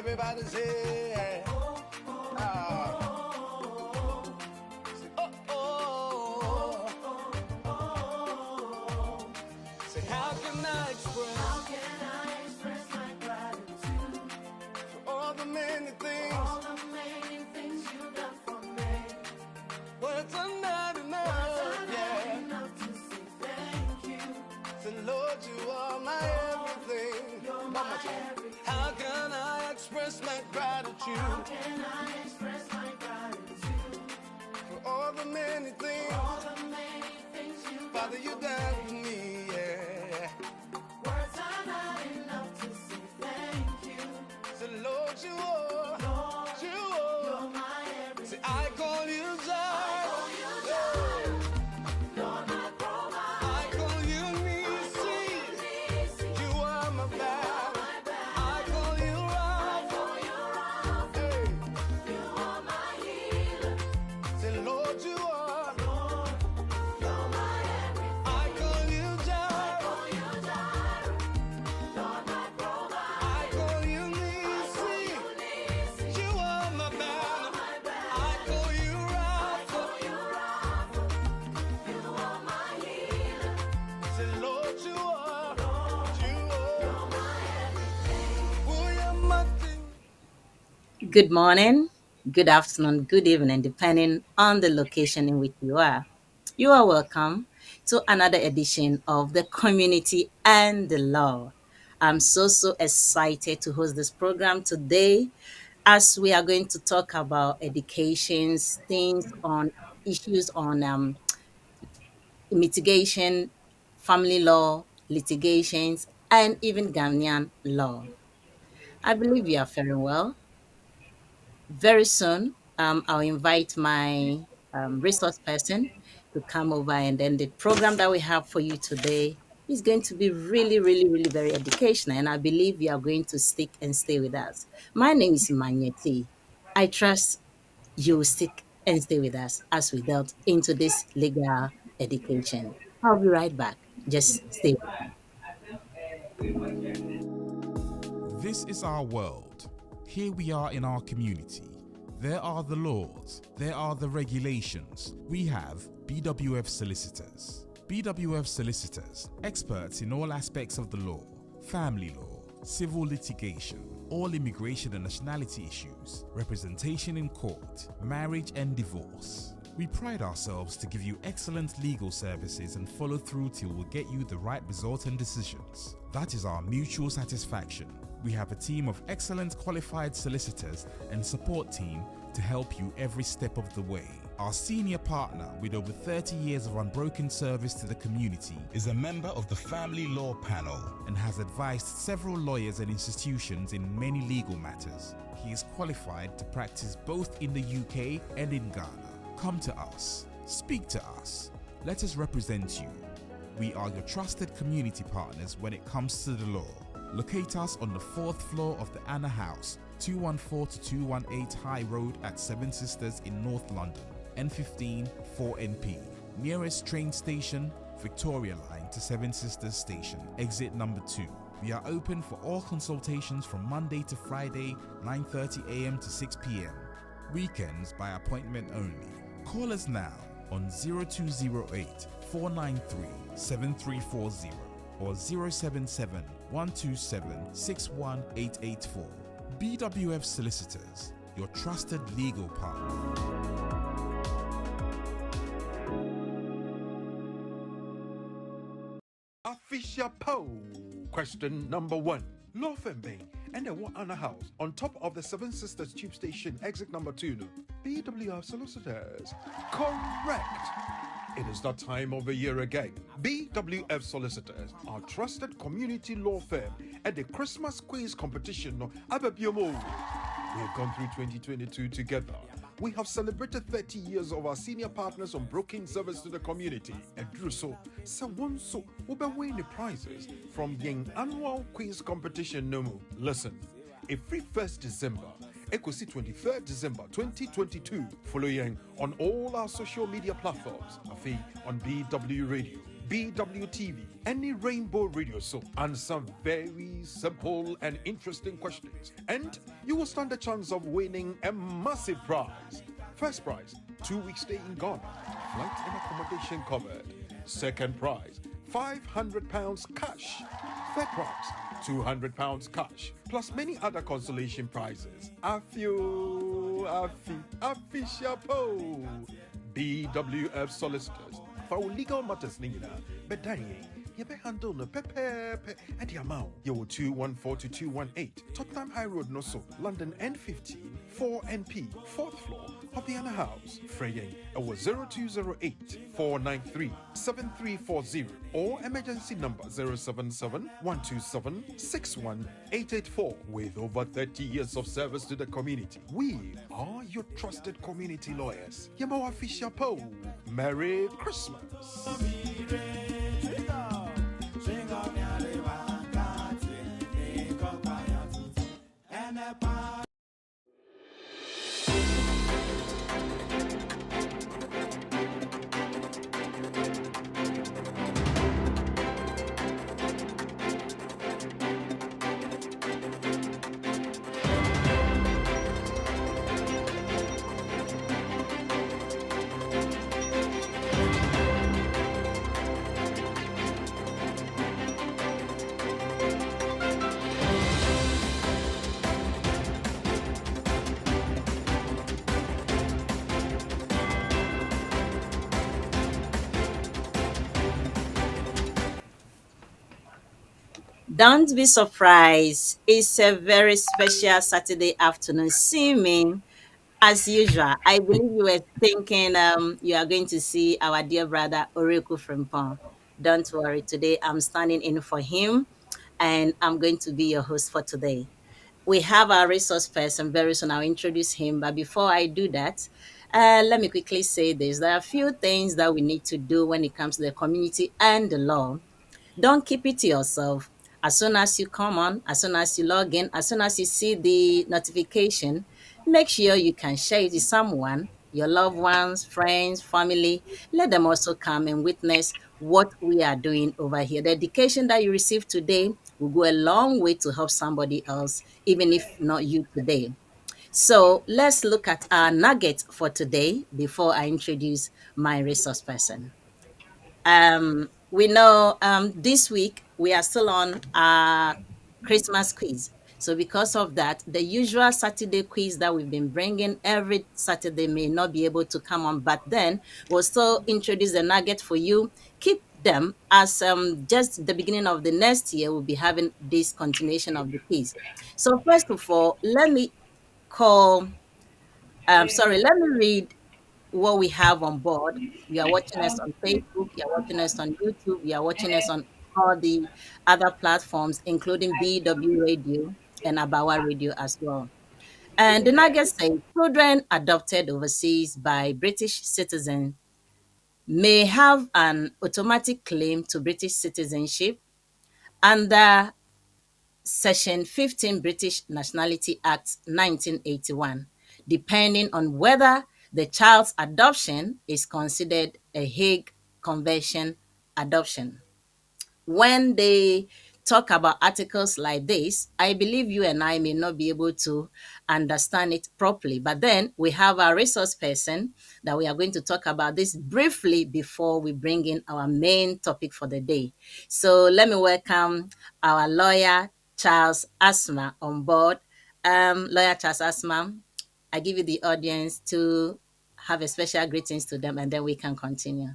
Everybody say, say, how can I express my gratitude for all the many things you've done for me? Words are not enough, to say thank you. Say, Lord, you are my everything. You're my everything. How can I express my gratitude? How can I express my gratitude for all the many things Father, you done for me, yeah. Words are not enough to say thank you. Say, Lord, you are, you're my everything. Say, I call you Zion. Lord, my provider. I call you Eunice. You are my battle. I call you Rapha. Hey. You are my healer. Say, Lord, you are. You're my everything. I call you Jireh. Lord, my provider. I call you Eunice. You are my battle. I call you Rapha. You are my healer. Say, Lord, you are. You're my everything. Oh, you're my thing. Good morning, good afternoon, good evening, depending on the location in which you are. You are welcome to another edition of the Community and the Law. I'm so excited to host this program today as we are going to talk about educations, things on issues on mitigation, family law, litigations, and even Ghanaian law. I believe you are faring well. Very soon, I'll invite my resource person to come over, and then the program that we have for you today is going to be really very educational, and I believe you are going to stick and stay with us. My name is Manyeti. I trust you will stick and stay with us as we delve into this legal education. I'll be right back. Just stay with me. This is our world. Here we are in our community. There are the laws. There are the regulations. We have BWF Solicitors. BWF Solicitors, experts in all aspects of the law, family law, civil litigation, all immigration and nationality issues, representation in court, marriage and divorce. We pride ourselves to give you excellent legal services and follow through till we get you the right result and decisions. That is our mutual satisfaction. We have a team of excellent qualified solicitors and support team to help you every step of the way. Our senior partner with over 30 years of unbroken service to the community is a member of the Family Law Panel and has advised several lawyers and institutions in many legal matters. He is qualified to practice both in the UK and in Ghana. Come to us. Speak to us. Let us represent you. We are your trusted community partners when it comes to the law. Locate us on the 4th floor of the Anna House, 214 to 218 High Road at Seven Sisters in North London, N15 4NP. Nearest train station, Victoria Line to Seven Sisters Station, exit number 2. We are open for all consultations from Monday to Friday, 9:30 a.m. to 6 p.m. Weekends by appointment only. Call us now on 0208 493 7340 or 077 127 61884. BWF Solicitors, your trusted legal partner. Official poll. Question number 1. Law firm Bay and the one Anna House on top of the Seven Sisters Tube Station, exit number 2. No? BWF Solicitors. Correct. It is that time of the year again. BWF Solicitors, our trusted community law firm at the Christmas quiz competition. No? Ababiomo. We have gone through 2022 together. We have celebrated 30 years of our senior partners on broking service to the community. And do so, someone so will be winning the prizes from the annual quiz competition. No, listen, every 1st December, Ecosi 23rd December 2022, following on all our social media platforms, on BW Radio, BWTV, any rainbow radio show, answer very simple and interesting questions. And you will stand a chance of winning a massive prize. First prize, 2 weeks stay in Ghana, flight and accommodation covered. Second prize, £500 cash. Third prize, £200 cash, plus many other consolation prizes. Afi Chapeau. BWF Solicitors. For our legal matters, Nina, but Danny, you be handle no pepe at the amount. You 214 to 218. Tottenham High Road, no so. London N15, 4NP, 4th floor of the Anna House. Freying, it was 0208 493 7340 or emergency number 077 127 61884. With over 30 years of service to the community, we are your trusted community lawyers. Yamawa Fisher Poe. Merry Christmas. Don't be surprised. It's a very special Saturday afternoon. See me as usual. I believe you were thinking you are going to see our dear brother Oriku Frimpong. Don't worry. Today I'm standing in for him and I'm going to be your host for today. We have our resource person very soon. I'll introduce him. But before I do that, let me quickly say this. There are a few things that we need to do when it comes to the community and the law. Don't keep it to yourself. As soon as you come on, as soon as you log in, as soon as you see the notification, make sure you can share it with someone, your loved ones, friends, family. Let them also come and witness what we are doing over here. The education that you receive today will go a long way to help somebody else, even if not you today. So let's look at our nugget for today before I introduce my resource person. We know this week we are still on our Christmas quiz. So because of that, the usual Saturday quiz that we've been bringing every Saturday may not be able to come on, but then we'll still introduce the nugget for you. Keep them as just the beginning of the next year, we'll be having this continuation of the quiz. So first of all, call, let me read what we have on board. You are watching us on Facebook, you are watching us on YouTube, you are watching us on all the other platforms, including BW Radio and Abawa Radio as well. And the nugget says children adopted overseas by British citizens may have an automatic claim to British citizenship under Section 15 British Nationality Act 1981, depending on whether the child's adoption is considered a Hague Convention adoption. When they talk about articles like this, I believe you and I may not be able to understand it properly. But then we have our resource person that we are going to talk about this briefly before we bring in our main topic for the day. So let me welcome our lawyer, Charles Asma, on board. Lawyer Charles Asma, I give you the audience to have a special greetings to them and then we can continue.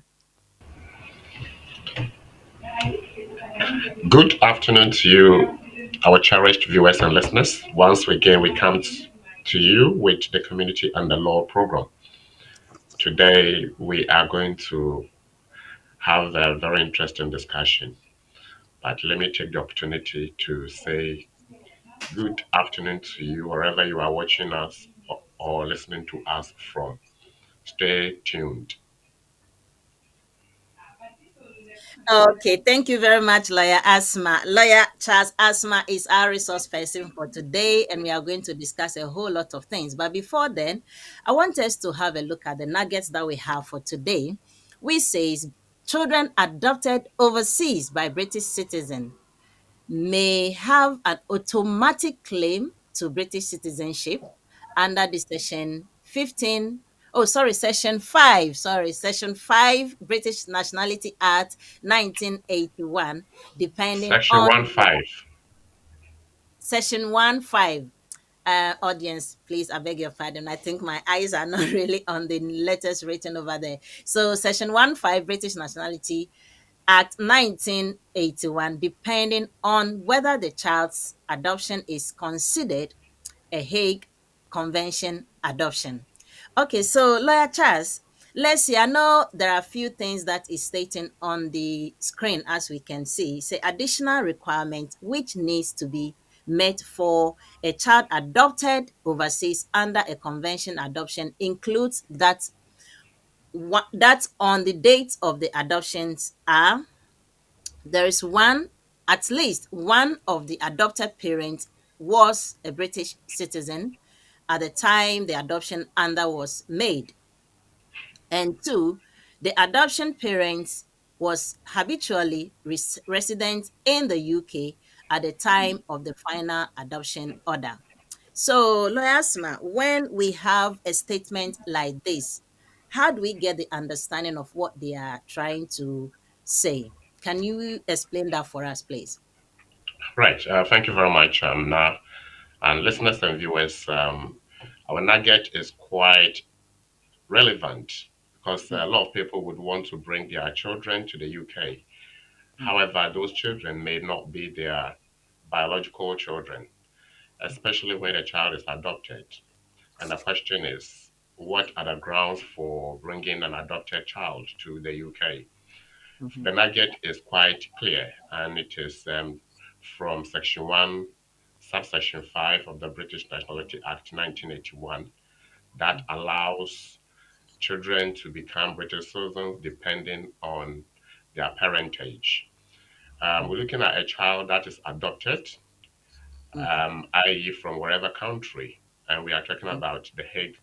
Good afternoon to you, our cherished viewers and listeners. Once again, we come to you with the Community and the Law program. Today, we are going to have a very interesting discussion. But let me take the opportunity to say good afternoon to you, wherever you are watching us or listening to us from. Stay tuned. Okay, thank you very much, Lawyer Asma. Lawyer Charles Asma is our resource person for today, and we are going to discuss a whole lot of things. But before then, I want us to have a look at the nuggets that we have for today, which says children adopted overseas by British citizens may have an automatic claim to British citizenship under the section 15, oh, sorry, section 5, section 5 British Nationality Act 1981, depending Section on 1 5. section 1 5. Audience, please, I beg your pardon. I think my eyes are not really on the letters written over there. So, section 1 5 British Nationality Act 1981, depending on whether the child's adoption is considered a Hague Convention adoption. Okay, so Lawyer Charles, let's see. I know there are a few things that is stating on the screen as we can see. Say additional requirement which needs to be met for a child adopted overseas under a convention adoption includes that on the date of the adoptions are there is one, at least one of the adopted parents was a British citizen at the time the adoption under was made. And two, the adoption parents was habitually resident in the UK at the time of the final adoption order. So, Lawyer Asma, when we have a statement like this, how do we get the understanding of what they are trying to say? Can you explain that for us, please? Right. Thank you very much. Now, and listeners and viewers, our nugget is quite relevant because a Mm, lot of people would want to bring their children to the UK. mm, However, those children may not be their biological children, especially when a child is adopted. And the question is, what are the grounds for bringing an adopted child to the UK? mhm, The nugget is quite clear, and it is from Section 1, Subsection 5 of the British Nationality Act 1981 that allows children to become British citizens depending on their parentage. We're mhm, looking at a child that is adopted, mhm, i.e., from wherever country, and we are talking mhm, about the Hague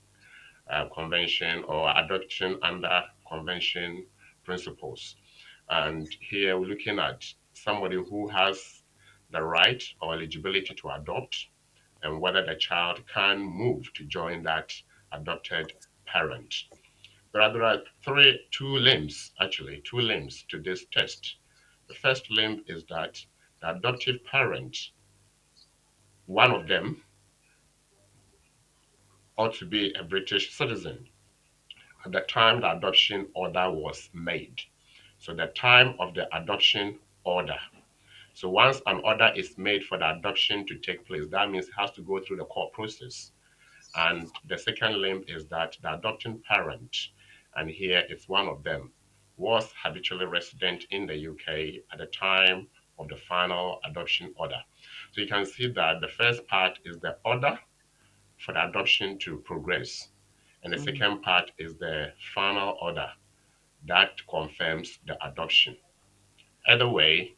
Convention or adoption under convention principles. And here we're looking at somebody who has the right or eligibility to adopt and whether the child can move to join that adopted parent. There are two limbs to this test. The first limb is that the adoptive parent, one of them, ought to be a British citizen at the time the adoption order was made. So the time of the adoption order. So once an order is made for the adoption to take place, that means it has to go through the court process. And the second limb is that the adopting parent, and here it's one of them, was habitually resident in the UK at the time of the final adoption order. So you can see that the first part is the order for the adoption to progress, and the mhm, second part is the final order that confirms the adoption. Either way,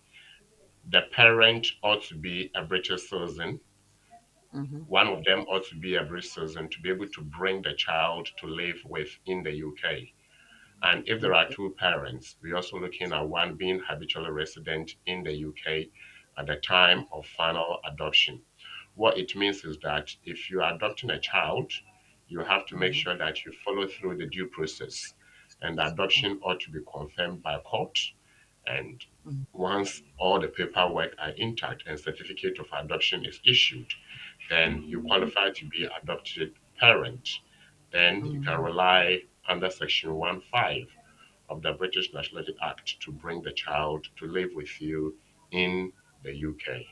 the parent ought to be a British citizen. mhm. One of them ought to be a British citizen to be able to bring the child to live with in the UK. And if there are Okay. two parents, we're also looking at one being habitually resident in the UK at the time of final adoption. What it means is that if you are adopting a child, you have to make Mhm, sure that you follow through the due process. And the adoption ought to be confirmed by court. And mhm, once all the paperwork are intact and certificate of adoption is issued, then you qualify to be adopted parent. Then you can mhm. rely under Section 1(5) of the British Nationality Act to bring the child to live with you in the UK.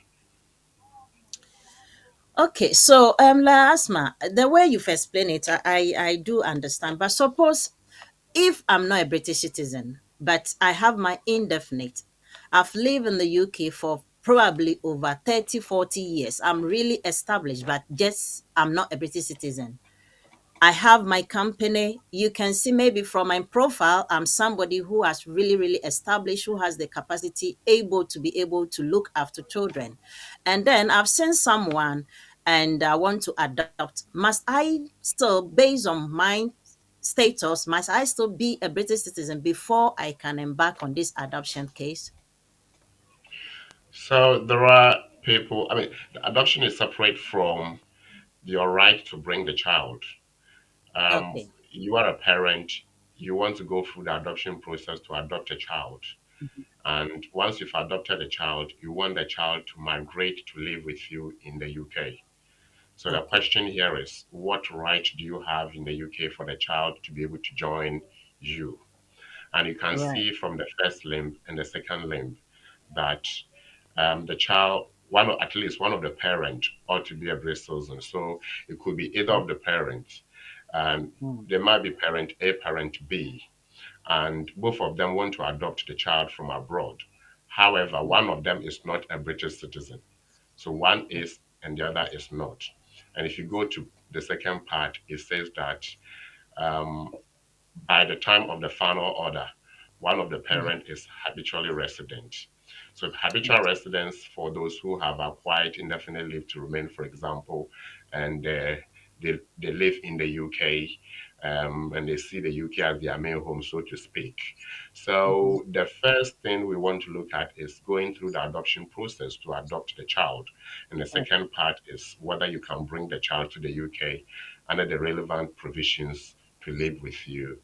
Okay, so La Asma, the way you've explained it, I do understand. But suppose if I'm not a British citizen, but I have my indefinite, I've lived in the UK for probably over 30, 40 years. I'm really established, but just I'm not a British citizen. I have my company. You can see maybe from my profile, I'm somebody who has really, really established, who has the capacity, able to be able to look after children. And then I've seen someone and I want to adopt. Must I still, based on my status? Must I still be a British citizen before I can embark on this adoption case? So there are people, I mean, the adoption is separate from your right to bring the child. Okay. You are a parent, you want to go through the adoption process to adopt a child. And once you've adopted a child, you want the child to migrate to live with you in the UK. So the Okay. question here is, what right do you have in the UK for the child to be able to join you? And you can Right. see from the first limb and the second limb that the child, at least one of the parent ought to be a British citizen. So it could be either of the parents. And Mm. there might be parent A, parent B, and both of them want to adopt the child from abroad. However, one of them is not a British citizen. So one is and the other is not. And if you go to the second part, it says that um, by the time of the final order, one of the Mm. parent is habitually resident. So habitual Yes. residence for those who have acquired indefinite leave to remain, for example, and they live in the UK, and they see the UK as their main home, so to speak. Mhm. So the first thing we want to look at is going through the adoption process to adopt the child. And the Okay. second part is whether you can bring the child to the UK under the relevant provisions to live with you.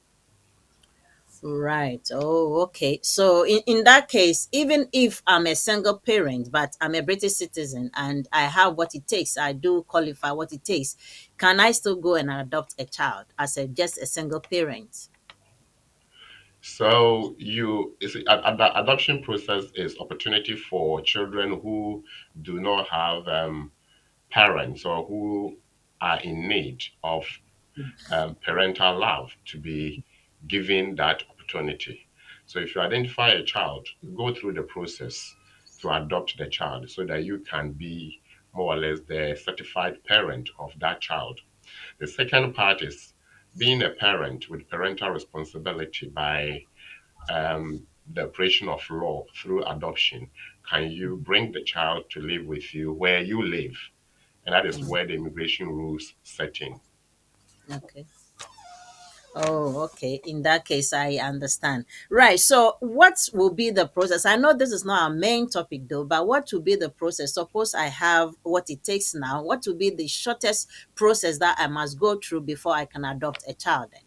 Right. Oh, okay. So in that case, even if I'm a single parent, but I'm a British citizen and I have what it takes, I do qualify what it takes, can I still go and adopt a child as a just a single parent? So the adoption process is opportunity for children who do not have parents or who are in need of parental love to be given that opportunity. So if you identify a child, you go through the process to adopt the child so that you can be more or less the certified parent of that child. The second part is being a parent with parental responsibility by the operation of law through adoption. Can you bring the child to live with you where you live? And that is Mm. where the immigration rules set in. Okay. Oh, okay. In that case, I understand. Right. So, what will be the process? I know this is not our main topic, though, but what will be the process? Suppose I have what it takes now. What will be the shortest process that I must go through before I can adopt a child? Then.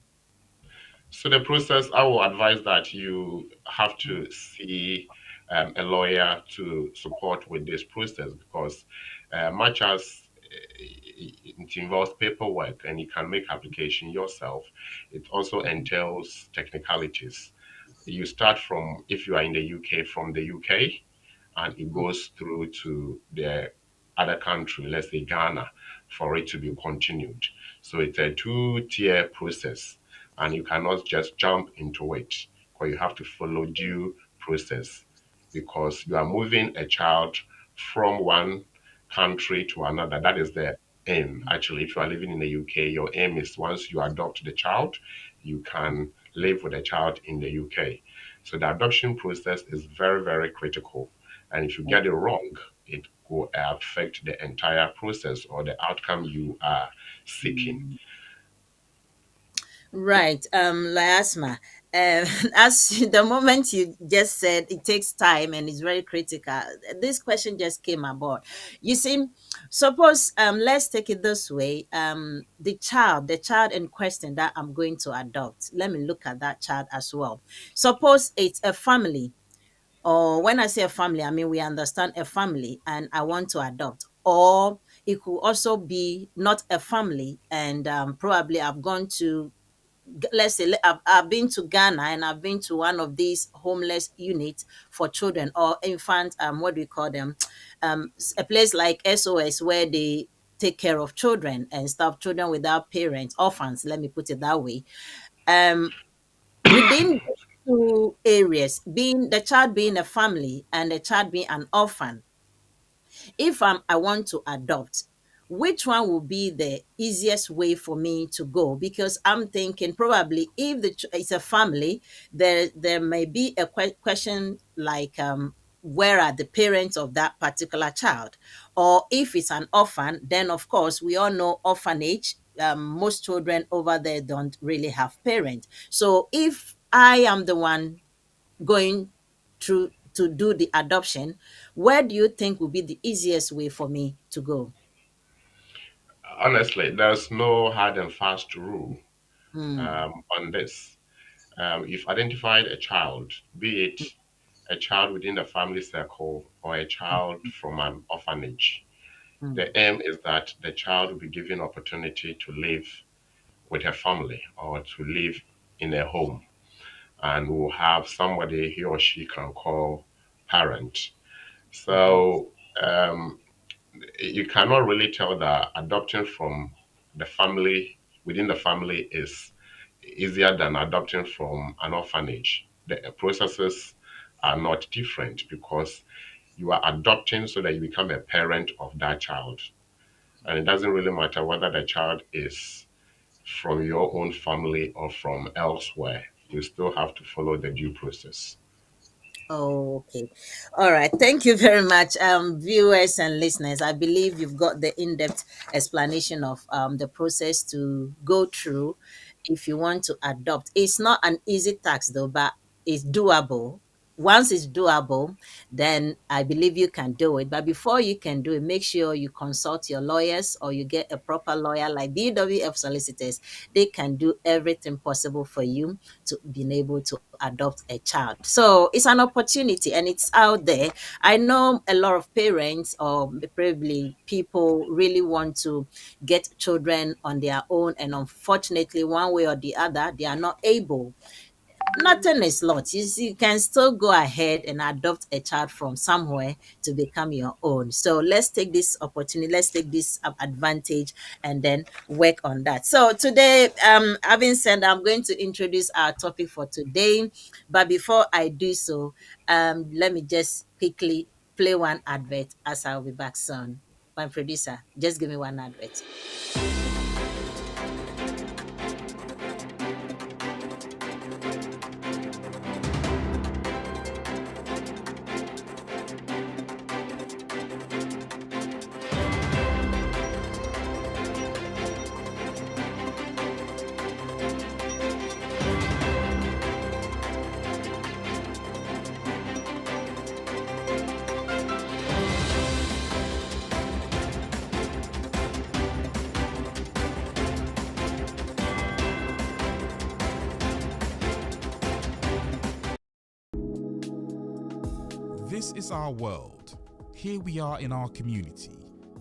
So the process, I will advise that you have to see a lawyer to support with this process because much as it involves paperwork and you can make application yourself, it also entails technicalities. You start from, if you are in the UK, from the UK, and it goes through to the other country, let's say Ghana, for it to be continued. So it's a two-tier process, and you cannot just jump into it, because you have to follow due process because you are moving a child from one country to another. That is the aim. Actually, if you are living in the UK, your aim is once you adopt the child, you can live with the child in the UK. So the adoption process is very, very critical. And if you get it wrong, it will affect the entire process or the outcome you are seeking. Right, Liasma. As the moment you just said, it takes time and it's very critical. This question just came about. You see, suppose let's take it this way. The child in question that I'm going to adopt. Let me look at that child as well. Suppose it's a family, or when I say a family, I mean we understand a family, and I want to adopt. Or it could also be not a family, and probably I've gone to, let's say I've been to Ghana and I've been to one of these homeless units for children or infant, what do we call them, a place like SOS where they take care of children and stuff, children without parents, orphans, let me put it that way. um Within those two areas, being the child being a family and the child being an orphan, if I want to adopt, which one will be the easiest way for me to go? Because I'm thinking probably if it's a family, there may be a question like, where are the parents of that particular child? Or if it's an orphan, then of course we all know orphanage. most children over there don't really have parents. So if I am the one going through to do the adoption, where do you think would be the easiest way for me to go? Honestly, there's no hard and fast rule Hmm. on this. You've identified a child, be it a child within the family circle or a child from an orphanage. Hmm. The aim is that the child will be given opportunity to live with her family or to live in a home and will have somebody he or she can call parent. Okay. So you cannot really tell that adopting from the family within the family is easier than adopting from an orphanage. The processes are not different because you are adopting so that you become a parent of that child. And it doesn't really matter whether the child is from your own family or from elsewhere. You still have to follow the due process. Oh, okay. All right. Thank you very much, viewers and listeners. I believe you've got the in-depth explanation of the process to go through if you want to adopt. It's not an easy task though, but it's doable. Once it's doable, then I believe you can do it. But before you can do it, make sure you consult your lawyers or you get a proper lawyer like BWF Solicitors. They can do everything possible for you to being able to adopt a child. So it's an opportunity and it's out there. I know a lot of parents or probably people really want to get children on their own, and unfortunately, one way or the other, they are not able. Nothing is lost. You can still go ahead and adopt a child from somewhere to become your own. So let's take this opportunity, let's take this advantage and then work on that. So today, having said that, I'm going to introduce our topic for today. But before I do so, let me just quickly play one advert as I'll be back soon. My producer, just give me one advert. This is our world. Here we are in our community.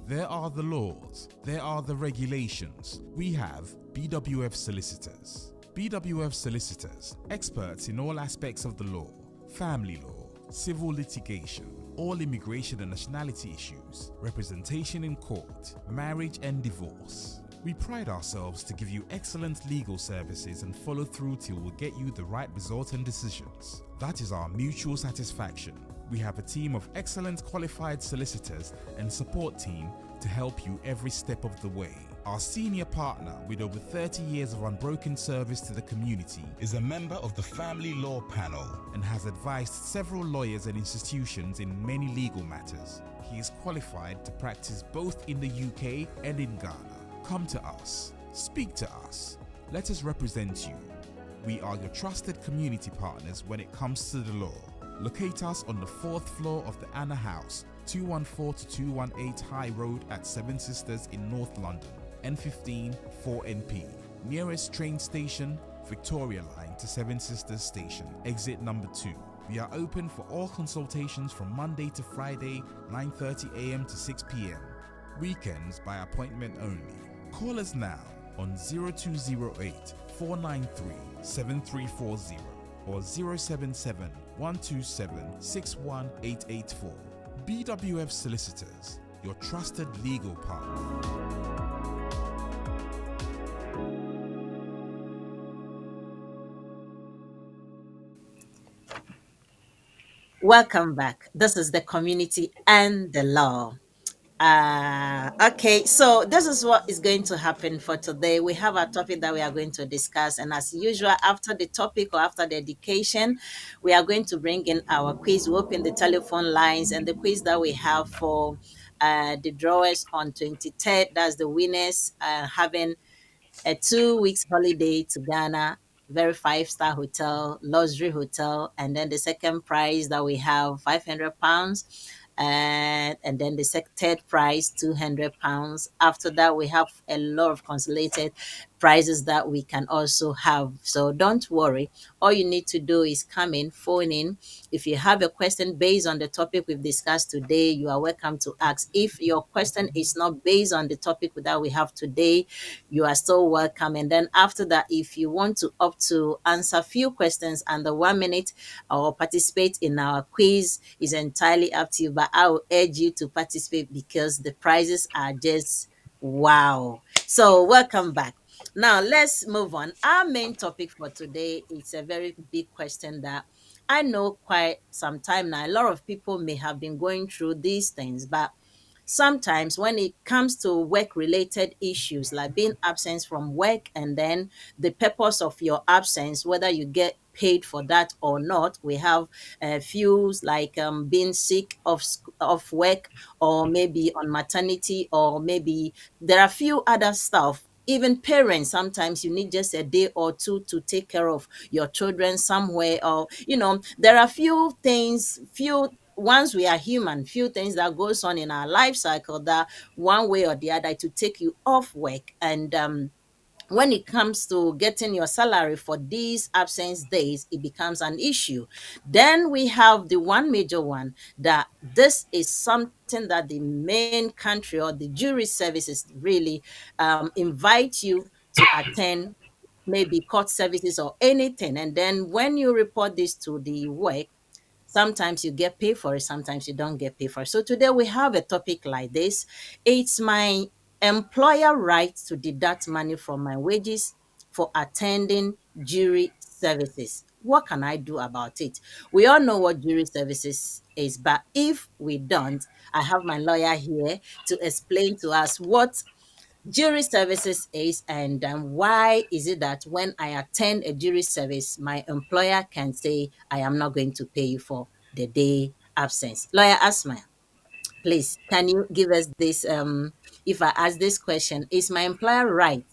There are the laws. There are the regulations. We have BWF Solicitors. BWF Solicitors, experts in all aspects of the law, family law, civil litigation, all immigration and nationality issues, representation in court, marriage and divorce. We pride ourselves to give you excellent legal services and follow through till we get you the right result and decisions. That is our mutual satisfaction. We have a team of excellent qualified solicitors and support team to help you every step of the way. Our senior partner with over 30 years of unbroken service to the community is a member of the Family Law Panel and has advised several lawyers and institutions in many legal matters. He is qualified to practice both in the UK and in Ghana. Come to us. Speak to us. Let us represent you. We are your trusted community partners when it comes to the law. Locate us on the 4th floor of the Anna House, 214 to 218 High Road at Seven Sisters in North London, N15 4NP. Nearest train station, Victoria Line to Seven Sisters Station, exit number 2. We are open for all consultations from Monday to Friday, 9:30 a.m. to 6 p.m. Weekends by appointment only. Call us now on 0208 493 7340 or 077 127 61884. BWF Solicitors, your trusted legal partner. Welcome back. This is the community and the law. Okay, so this is what is going to happen for today. We have a topic that we are going to discuss, and as usual, after the topic or after the education, we are going to bring in our quiz. We open the telephone lines, and the quiz that we have for the drawers on 23rd, that's the winners having a 2 weeks holiday to Ghana, very five-star hotel, luxury hotel, and then the second prize that we have £500, and then the third prize £200. After that, we have a lot of consolidated prizes that we can also have. So don't worry. All you need to do is come in, phone in. If you have a question based on the topic we've discussed today, you are welcome to ask. If your question is not based on the topic that we have today, you are still welcome. And then after that, if you want to opt to answer few questions under 1 minute or participate in our quiz, is entirely up to you. But I will urge you to participate because the prizes are just wow. So welcome back. Now let's move on. Our main topic for today is a very big question that I know quite some time now. A lot of people may have been going through these things, but sometimes when it comes to work related issues like being absent from work and then the purpose of your absence, whether you get paid for that or not, we have a few like being sick of work, or maybe on maternity, or maybe there are few other stuff. Even parents, sometimes you need just a day or two to take care of your children somewhere, or there are few things, few once we are human, few things that goes on in our life cycle that one way or the other to take you off work. And when it comes to getting your salary for these absence days, it becomes an issue. Then we have the one major one, that this is something that the main country or the jury services really invite you to attend, maybe court services or anything. And then when you report this to the work, sometimes you get paid for it, sometimes you don't get paid for it. So today we have a topic like this. It's my employer right to deduct money from my wages for attending jury services. What can I do about it? We all know what jury services is, but if we don't, I have my lawyer here to explain to us what jury services is, and why is it that when I attend a jury service, my employer can say, I am not going to pay you for the day absence. Lawyer Asma, please, can you give us this? If I ask this question, is my employer right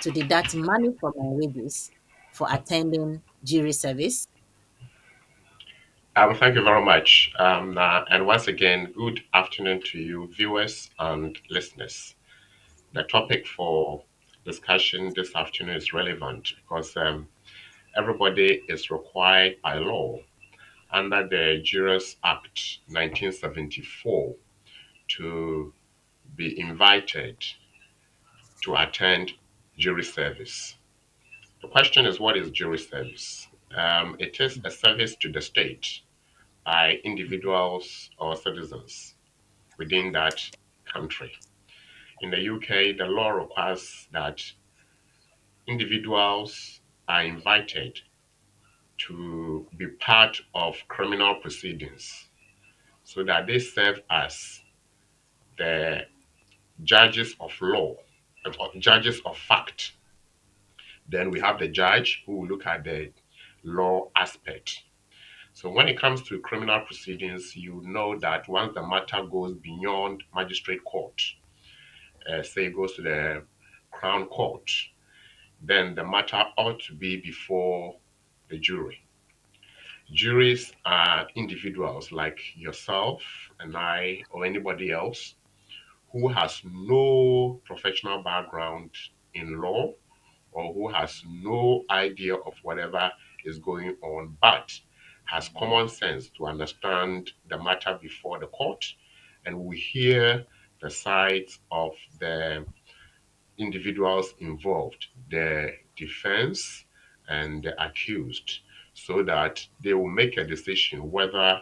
to deduct money from my wages for attending jury service? Thank you very much. And once again, good afternoon to you, viewers and listeners. The topic for discussion this afternoon is relevant because everybody is required by law under the Jurors Act 1974 to be invited to attend jury service. The question is, what is jury service? It is a service to the state by individuals or citizens within that country. In the UK, the law requires that individuals are invited to be part of criminal proceedings so that they serve as the judges of law, judges of fact. Then we have the judge who will look at the law aspect. So when it comes to criminal proceedings, you know that once the matter goes beyond magistrate court, say it goes to the crown court, then the matter ought to be before the jury. Juries are individuals like yourself and I or anybody else who has no professional background in law or who has no idea of whatever is going on, but has common sense to understand the matter before the court and will hear the sides of the individuals involved, the defense and the accused, so that they will make a decision whether,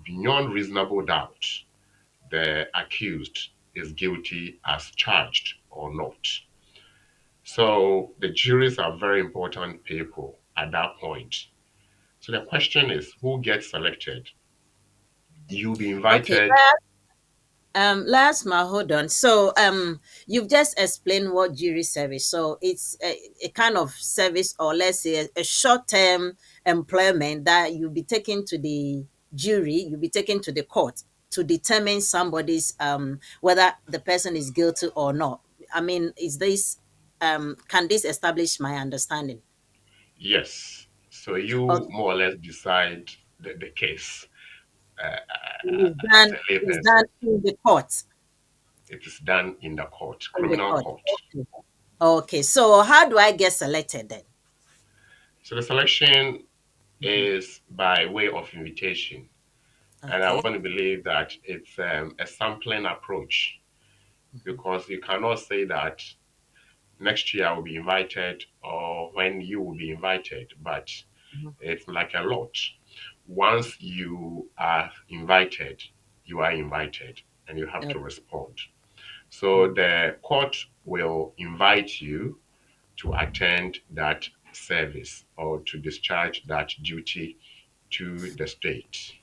beyond reasonable doubt, the accused is guilty as charged or not. So the juries are very important people at that point. So the question is, who gets selected? You'll be Okay, invited. last ma, hold on. So you've just explained what jury service. So it's a kind of service, or let's say a short-term employment that you'll be taken to the jury, you'll be taken to the court to determine somebody's whether the person is guilty or not. I mean, is this can this establish my understanding? Yes. So you Okay. more or less decide the case It's as done, a it's done layperson. in the court. It is done in the court, In the criminal court. court. Okay. Okay. So how do I get selected then? So the selection Mhm. is by way of invitation. And I Okay. want to believe that it's a sampling approach because you cannot say that next year I will be invited or when you will be invited, but Mhm. it's like a lot. Once you are invited, you are invited and you have to Okay. respond. So the court will invite you to attend that service or to discharge that duty to the state.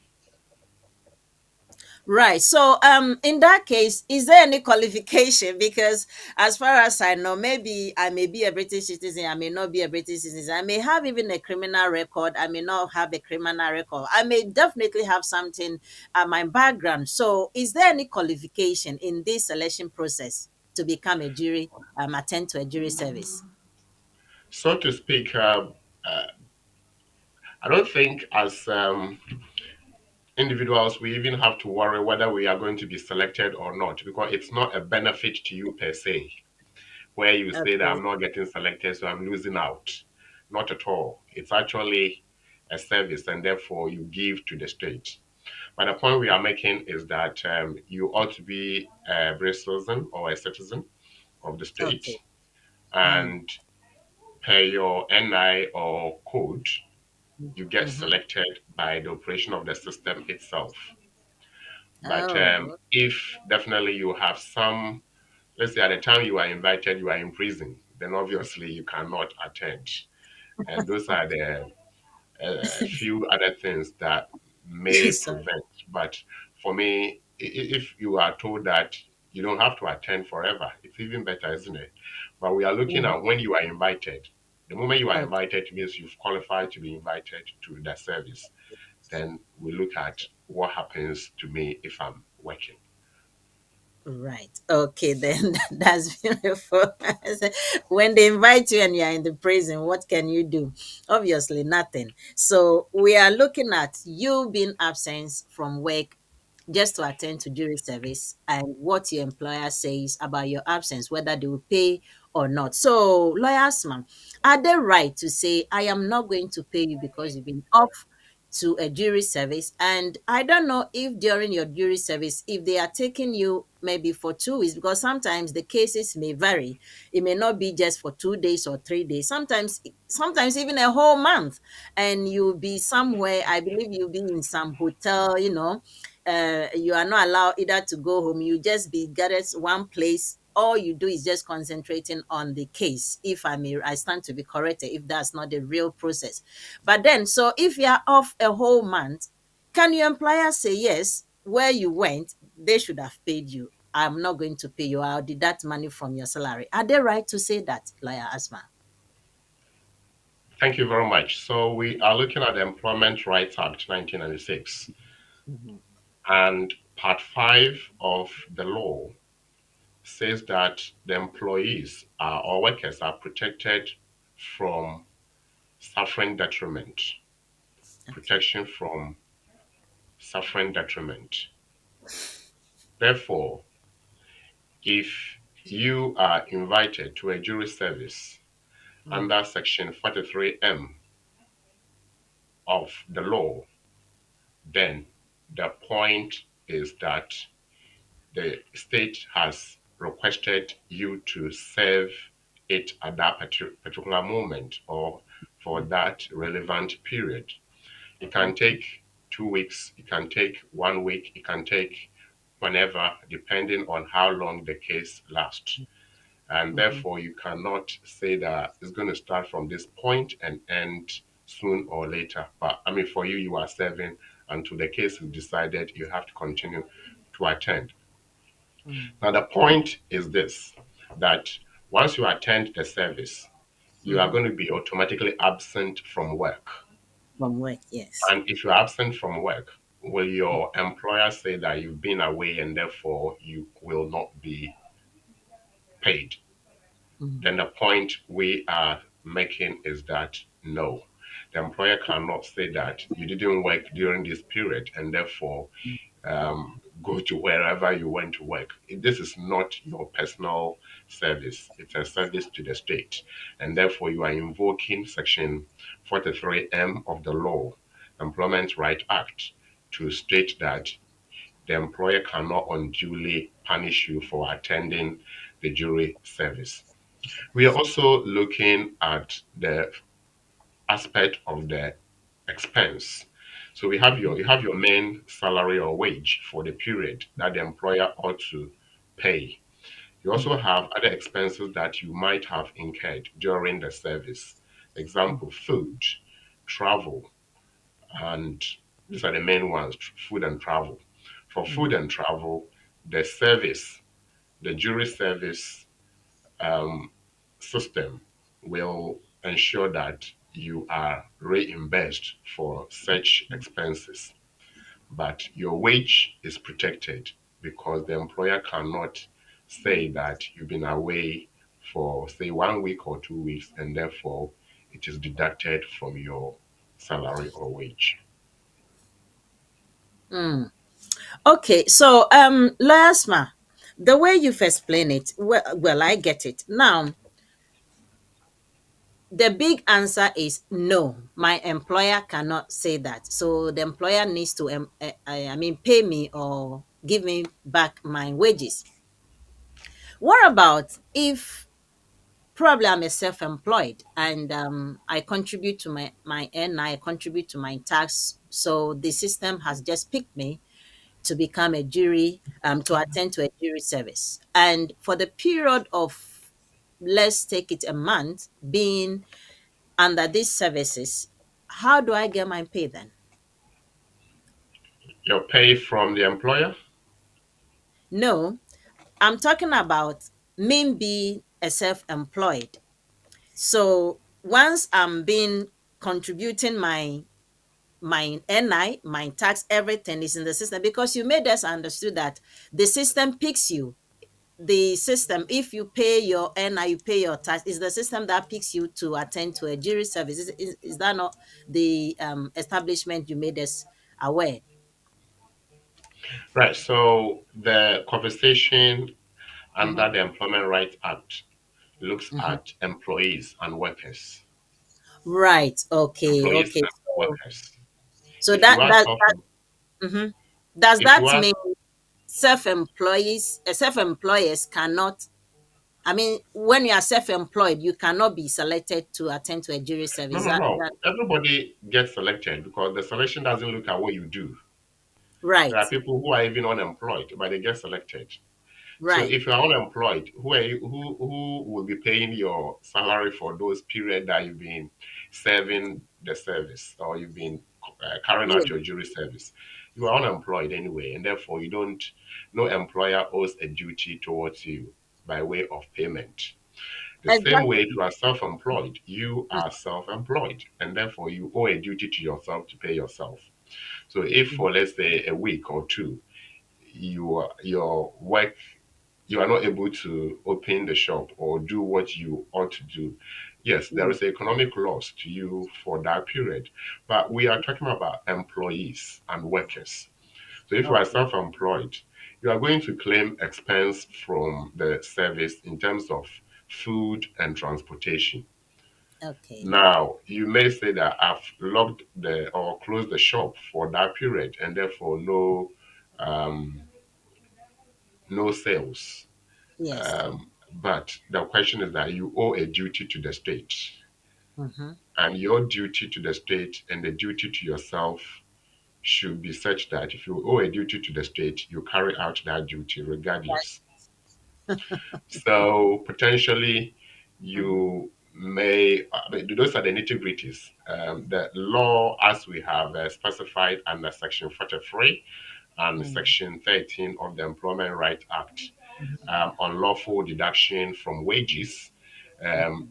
Right. So, in that case, is there any qualification? Because as far as I know, maybe I may be a British citizen, I may not be a British citizen, I may have even a criminal record, I may not have a criminal record, I may definitely have something my background. So, is there any qualification in this selection process to become a jury, attend to a jury service? So to speak, I don't think as individuals we even have to worry whether we are going to be selected or not because it's not a benefit to you per se, where you say that Okay. I'm not getting selected, so I'm losing out. Not at all. It's actually a service and therefore you give to the state. But the point we are making is that you ought to be a British citizen or a citizen of the state, Okay. Mm. and per your NI or code, you get Mm-hmm. selected by the operation of the system itself. But Oh, if definitely you have some, let's say at the time you are invited, you are in prison, then obviously you cannot attend. And those are the few other things that may sorry. prevent. But for me, if you are told that you don't have to attend forever, it's even better, isn't it? But we are looking Mhm. at when you are invited. The moment you are Okay. invited means you've qualified to be invited to the service. Then we look at what happens to me if I'm working. Right. Okay, then that's beautiful. When they invite you and you're in the prison, what can you do? Obviously, nothing. So we are looking at you being absent from work just to attend to jury service and what your employer says about your absence, whether they will pay or not. So, lawyers, ma'am, are they right to say, I am not going to pay you because you've been off to a jury service? And I don't know if during your jury service, if they are taking you maybe for 2 weeks, because sometimes the cases may vary. It may not be just for 2 days or 3 days. Sometimes even a whole month, and you'll be somewhere. I believe you'll be in some hotel. You are not allowed either to go home. You just be gathered one place. All you do is just concentrating on the case. If I stand to be corrected if that's not the real process. But then, so if you are off a whole month, can your employer say yes? Where you went, they should have paid you. I'm not going to pay you. I'll deduct money from your salary. Are they right to say that, Lawyer Asma? Thank you very much. So we are looking at the Employment Rights Act 1996 Mhm. and Part 5 of the law says that the employees or workers are protected from suffering detriment, Okay. protection from suffering detriment. Therefore, if you are invited to a jury service Mm. under Section 43M of the law, then the point is that the state has requested you to serve it at that particular moment or for that relevant period. It can Okay. take 2 weeks, it can take 1 week, it can take whenever, depending on how long the case lasts. And Mhm. therefore, you cannot say that it's going to start from this point and end soon or later. But I mean, for you, you are serving until the case is decided, you have to continue to attend. Mm. Now, the point is this that once you attend the service, you are Mhm. going to be automatically absent from work. From work, yes. And if you're absent from work, will your employer say that you've been away and therefore you will not be paid? mm, then the point we are making is that no, the employer cannot say that you didn't work during this period and therefore go to wherever you went to work. This is not your personal service, it's a service to the state. And therefore, you are invoking Section 43M of the Law, Employment Right Act, to state that the employer cannot unduly punish you for attending the jury service. We are also looking at the aspect of the expense. So we have your you have your main salary or wage for the period that the employer ought to pay. You mm, also have other expenses that you might have incurred during the service. mm, Example, food, travel, and these are the main ones, food and travel. For food mm, and travel, the service, the jury service um, system will ensure that you are reimbursed for such expenses, but your wage is protected because the employer cannot say that you've been away for, say, 1 week or 2 weeks, and therefore it is deducted from your salary or wage. mm. Okay, so Lasma, the way you've explained it, well, I get it. Now, the big answer is no. My employer cannot say that. So the employer needs to, I mean, pay me or give me back my wages. What about if probably I'm a self-employed and I contribute to my NI, contribute to my tax. So the system has just picked me to become a jury, to attend to a jury service. And for the period of, let's take it a month, being under these services, how do I get my pay then? Your pay from the employer? No, I'm talking about me being a self-employed. So once I'm being contributing my NI, my tax, everything is in the system because you made us understood that the system picks you. The system, if you pay your NI, you pay your tax, is the system that picks you to attend to a jury service. Is that not the establishment you made us aware? Right. So the conversation under Mm-hmm, the Employment Rights Act looks mm-hmm. at employees and workers. Right. Okay. Employees Okay. and workers. So If that you are that self mhm. Does if you that are mean self-employers cannot? I mean, when you are self-employed, you cannot be selected to attend to a jury no service. no no. That Everybody gets selected because the selection doesn't look at what you do. There right? are people who are even unemployed, but they get selected. So Right. if you are unemployed, who will be paying your salary for those period that you've been serving the service or you've been carrying out Yeah. your jury service? You are unemployed anyway, and therefore you don't. No employer owes a duty towards you by way of payment. The same way, if Exactly. you are self-employed, you are self-employed, and therefore you owe a duty to yourself to pay yourself. So if Mhm. for let's say a week or two, your work you are not able to open the shop or do what you ought to do, yes, there Mm. is economic loss to you for that period. But we are talking about employees and workers. So if you are Okay. self-employed, you are going to claim expense from the service in terms of food and transportation. Okay. Now, you may say that I've locked the or closed the shop for that period and therefore um, no sales. Yes. But the question is that you owe a duty to the state, Mm-hmm. and your duty to the state and the duty to yourself should be such that if you owe a duty to the state, you carry out that duty regardless. So potentially, Mm-hmm. you may, those are the nitty gritties. The law, as we have specified under Section 43 and Mm-hmm. Section 13 of the Employment Right Act, unlawful deduction from wages.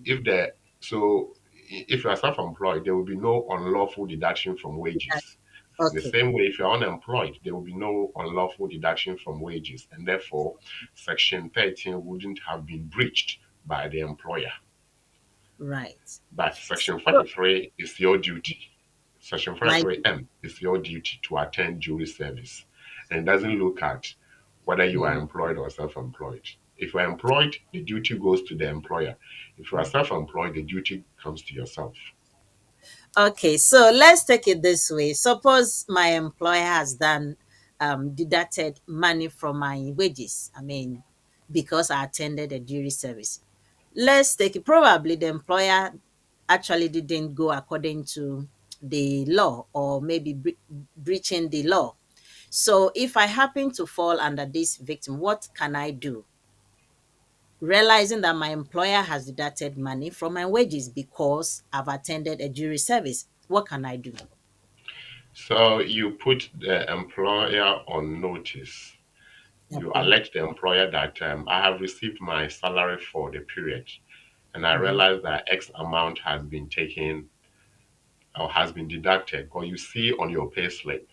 If the so if you are self-employed, there will be no unlawful deduction from wages. The Okay. same way, if you're unemployed, there will be no unlawful deduction from wages, and therefore, Section 13 wouldn't have been breached by the employer. Right. But Section So 43 is your duty. Section my 43M is your duty to attend jury service. And it doesn't look at whether you are mm, employed or self employed. If you are employed, the duty goes to the employer. If you are self employed, the duty comes to yourself. okay, so let's take it this way. Suppose my employer has done deducted money from my wages. I mean, because I attended a jury service. Let's take it. Probably the employer actually didn't go according to the law, or maybe breaching the law. So if I happen to fall under this victim, what can I do? Realizing that my employer has deducted money from my wages because I've attended a jury service, what can I do? So you put the employer on notice. You Okay. alert the employer that I have received my salary for the period, and I Mm-hmm. realize that X amount has been taken or has been deducted, or you see on your pay slip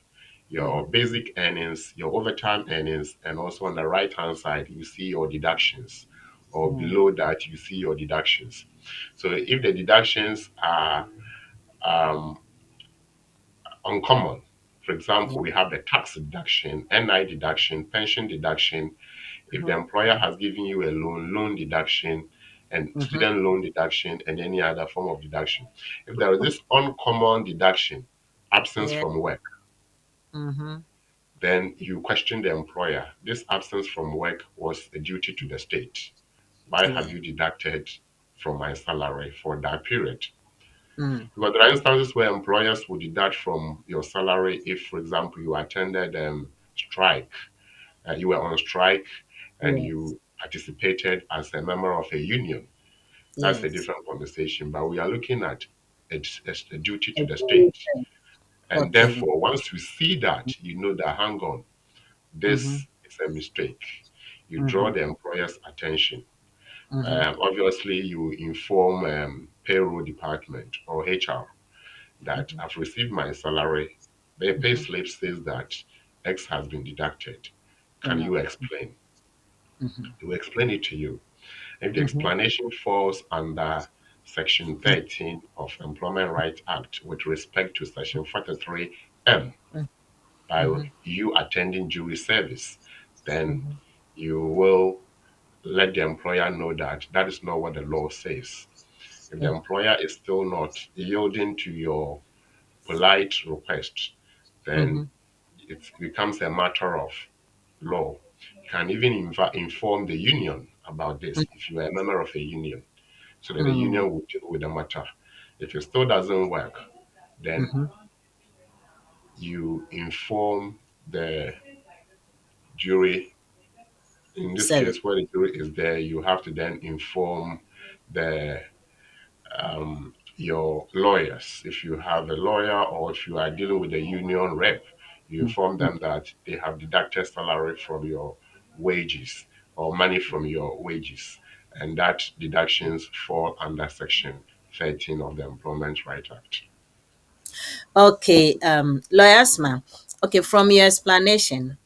Mm-hmm. your basic earnings, your overtime earnings, and also on the right hand side, you see your deductions, or Mm. below that, you see your deductions. So if the deductions are um, uncommon, for example, Yeah. we have the tax deduction, NI deduction, pension deduction. If the Mm-hmm. employer has given you a loan deduction, and Mm-hmm. student loan deduction, and any other form of deduction, if there is this uncommon deduction, absence Yeah. from work, Mm-hmm. then you question the employer. This absence from work was a duty to the state. Why have Yeah. you deducted from my salary for that period? Mm. Because there are instances where employers will deduct from your salary if, for example, you attended strike, you were on strike, and Yes. you participated as a member of a union. That's a Yes. different conversation. But we are looking at a duty to the Okay. state. And Okay. therefore, once you see that, you know that, hang on, Mm-hmm. this is a mistake. You draw Mm-hmm. the employer's attention. Mm-hmm. Obviously, you inform payroll department or HR that Mm-hmm. I've received my salary. The pay Mm-hmm. slip says that X has been deducted. Can From my you way. explain? Mm-hmm. They will explain it to you. If the Mm-hmm. explanation falls under Section Yeah. 13 of Employment Rights Act with respect to Section 43M, by Mm-hmm. you attending jury service, then Mm-hmm. you will let the employer know that that is not what the law says. If the Okay. employer is still not yielding to your polite request, Mm-hmm. then it becomes a matter of law. You can even inform the union about this if you are a member of a union, so that the Mm-hmm. union will deal with the matter. If it still doesn't work, then Mm-hmm. you inform the jury. In this Service. case, where the jury is there, you have to then inform the your lawyers. If you have a lawyer or if you are dealing with a union rep, you inform Mm-hmm. them that they have deducted salary from your wages or money from your wages, and that deductions fall under Section 13 of the Employment Right Act. Okay, lawyers, ma'am. Okay, from your explanation,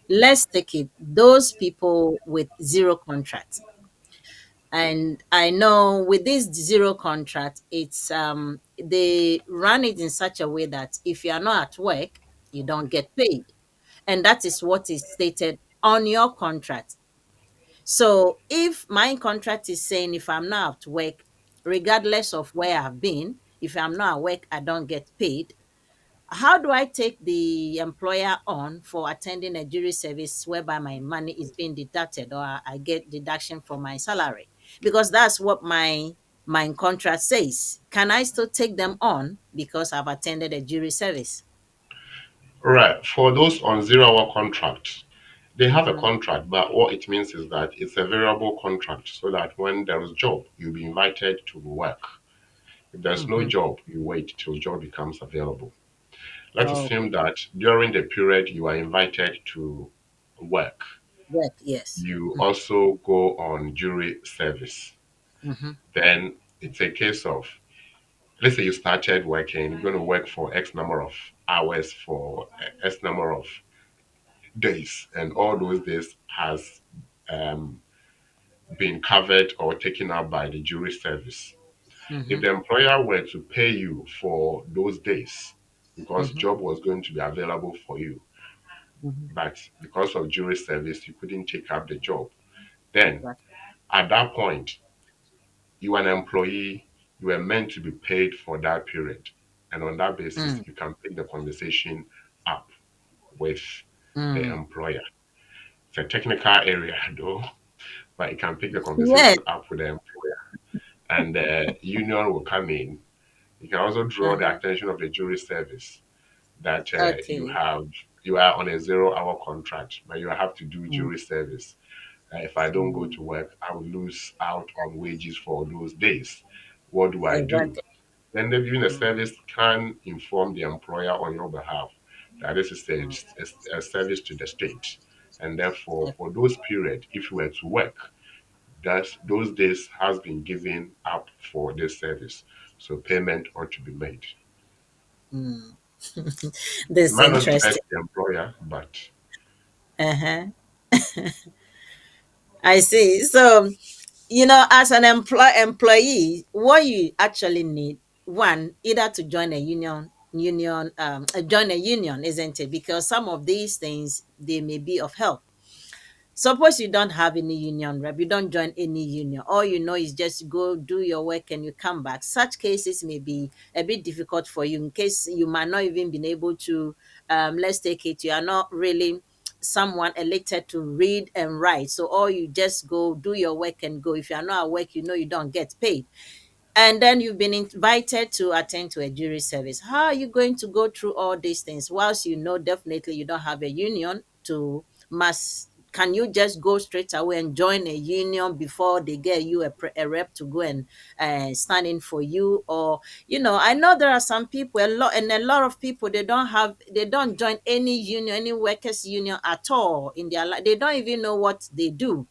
let's take it. Those people with zero contract. And I know with this zero contract, it's they run it in such a way that if you are not at work, you don't get paid. And that is what is stated on your contract. So if my contract is saying if I'm not at work, regardless of where I've been, if I'm not at work, I don't get paid. How do I take the employer on for attending a jury service whereby my money is being deducted, or I get deduction from my salary? Because that's what my contract says. Can I still take them on because I've attended a jury service? Right. For those on 0 hour contract, they have a Mm-hmm. contract, but what it means is that it's a variable contract so that when there is job, you'll be invited to work. If there's no Mm-hmm. job, you wait till job becomes available. Let's Oh, assume that during the period you are invited to work, work, yes. you also go on jury service. Mm-hmm. Then it's a case of, let's say you started working, you're going to work for X number of hours for X number of days, and all those days has um, been covered or taken up by the jury service. If Mm-hmm. the employer were to pay you for those days because Mm-hmm. job was going to be available for you, Mm-hmm. but because of jury service you couldn't take up the job, then Right. at that point you are an employee, you were meant to be paid for that period. And on that basis, Mm. you can pick the conversation up with the Mm. employer. It's a technical area though, but you can pick the Yes. conversation up with the employer. And the union will come in. You can also draw the Uh-huh. attention of the jury service that Okay. you are on a 0 hour contract, but you have to do Mm. jury service. If I don't go Mm. to work, I will lose out on wages for those days. What do I do? Exactly. Then the viewing Mm. service can inform the employer on your behalf that this is Mm. a service to the state. And therefore, Okay. for those periods, if you were to work, that those days has been given up for this service. So payment ought to be made. Mm. It This is might not hurt interesting. the employer, but Uh-huh. I see. So, as an employee, what you actually need, one, either to join a join a union, isn't it? Because some of these things they may be of help. Suppose you don't have any union rep, you don't join any union. All you know is just go do your work and you come back. Such cases may be a bit difficult for you in case you might not even been able to. Let's take it, you are not really someone elected to read and write. So all you just go do your work and go. If you are not at work, you don't get paid, and then you've been invited to attend to a jury service. How are you going to go through all these things whilst you know definitely you don't have a union to must can you just go straight away and join a union before they get you a rep to go and stand in for you? Or I know there are some people, a lot of people, they don't join any union, any workers union at all in their life. They don't even know what they do,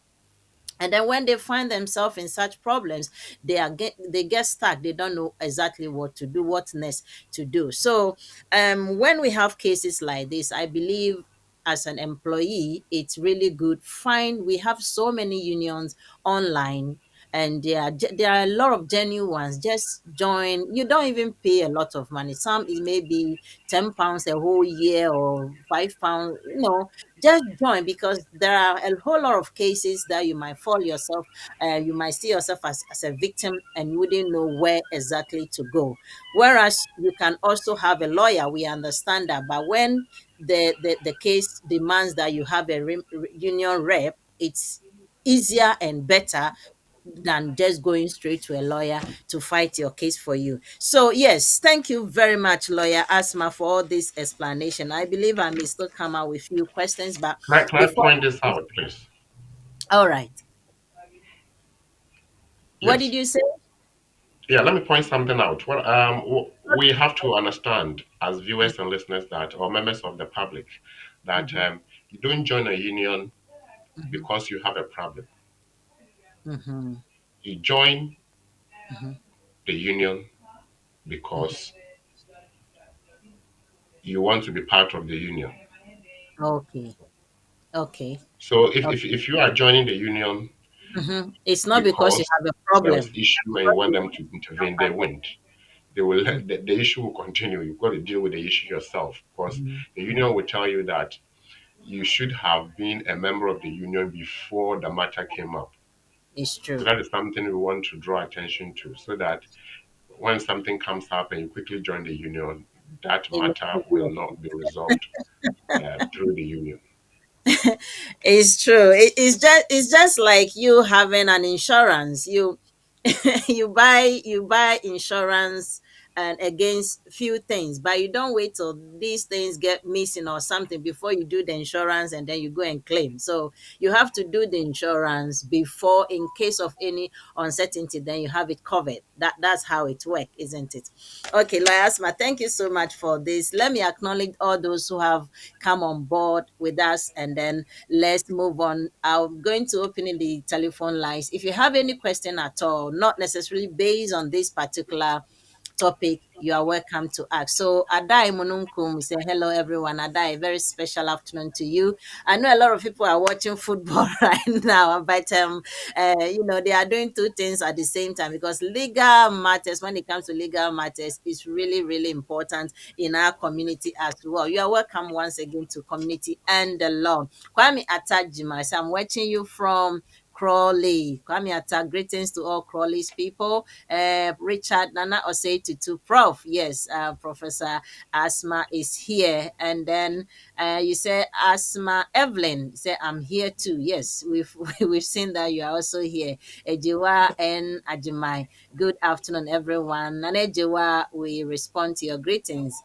and then when they find themselves in such problems, they get stuck. They don't know exactly what to do, what next to do. So when we have cases like this, I believe as an employee it's really good. Fine, we have so many unions online, and there are a lot of genuine ones. Just join. You don't even pay a lot of money. Some is maybe £10 a whole year, or £5. Just join, because there are a whole lot of cases that you might fall yourself, you might see yourself as a victim, and you wouldn't know where exactly to go. Whereas you can also have a lawyer, we understand that, but when the case demands that you have a union rep, it's easier and better than just going straight to a lawyer to fight your case for you. So yes, thank you very much, lawyer Asma, for all this explanation. I believe I may still come out with few questions, but can I before point this out, please? all right. What did Yes. you say? Yeah, let me point something out. Well, we have to understand as viewers and listeners that, or members of the public, that Mm-hmm, you don't join a union mm-hmm, because you have a problem. mm-hmm, You join mm-hmm, the union mm-hmm. because you want to be part of the union. Okay, okay, So okay. if you are joining the union Mm-hmm. It's not because you because have a there is problem. issue and you want them to intervene, they won't. They will the issue will continue. You've got to deal with the issue yourself because Mm-hmm. the union will tell you that you should have been a member of the union before the matter came up. It's So true. that is something we want to draw attention to so that when something comes up and you quickly join the union, that It may matter not will be. not be resolved through the union. It's true. It's just like you having an insurance. You buy insurance and against few things, but you don't wait till these things get missing or something before you do the insurance, and then you go and claim. So you have to do the insurance before, in case of any uncertainty, then you have it covered. That's how it works, isn't it? Okay, Layasma, thank you so much for this. Let me acknowledge all those who have come on board with us, and then let's move on. I'm going to open in the telephone lines. If you have any question at all, not necessarily based on this particular topic, you are welcome to ask. So Adai Mununkum, we say hello everyone. Adai, very special afternoon to you. I know a lot of people are watching football right now, but they are doing two things at the same time because legal matters. When it comes to legal matters, is really really important in our community as well. You are welcome once again to Community and the Law. Kwame Atajima, so I'm watching you from Crawley. Kwame Atta, greetings to all Crawley's people. Richard Nana Osei to Prof. Yes, Professor Asma is here. And then you say Asma Evelyn. You say I'm here too. Yes, we've we've seen that you are also here. Ejiwa and Ajimai. Good afternoon, everyone. And Ejiwa, we respond to your greetings.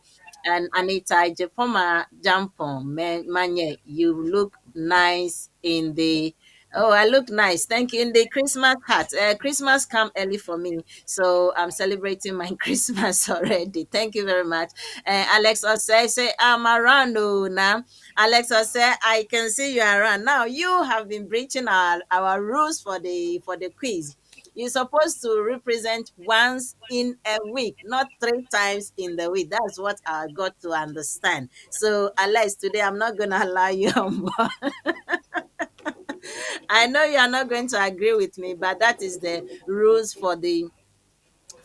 And Anita Jepoma Jampon Manye, you look nice in the. Oh, I look nice. Thank you. In the Christmas hat. Christmas come early for me. So I'm celebrating my Christmas already. Thank you very much. Alex Osei say, I'm around oh, now. Alex Osei, I can see you around. Now you have been breaching our rules for the quiz. You're supposed to represent once in a week, not three times in the week. That's what I got to understand. So, Alex, today I'm not going to allow you on board. I know you are not going to agree with me, but that is the rules for the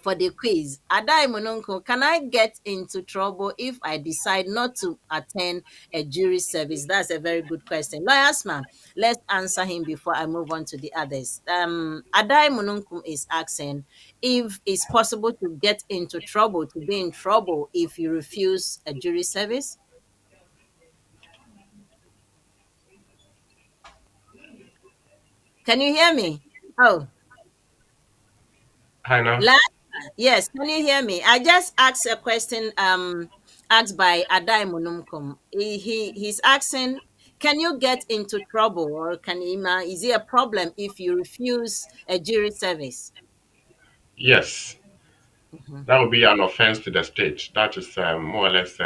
quiz. Adai Mononko, can I get into trouble if I decide not to attend a jury service? That's a very good question. Lawyers man, let's answer him before I move on to the others. Adai Mononko is asking if it's possible to get into trouble, to be in trouble if you refuse a jury service. Can you hear me? Oh, Hi now. last, yes, can you hear me? I just asked a question asked by Adai Munumkum. He's asking, can you get into trouble or is it a problem if you refuse a jury service? Yes, Mhm. that would be an offense to the state. That is more or less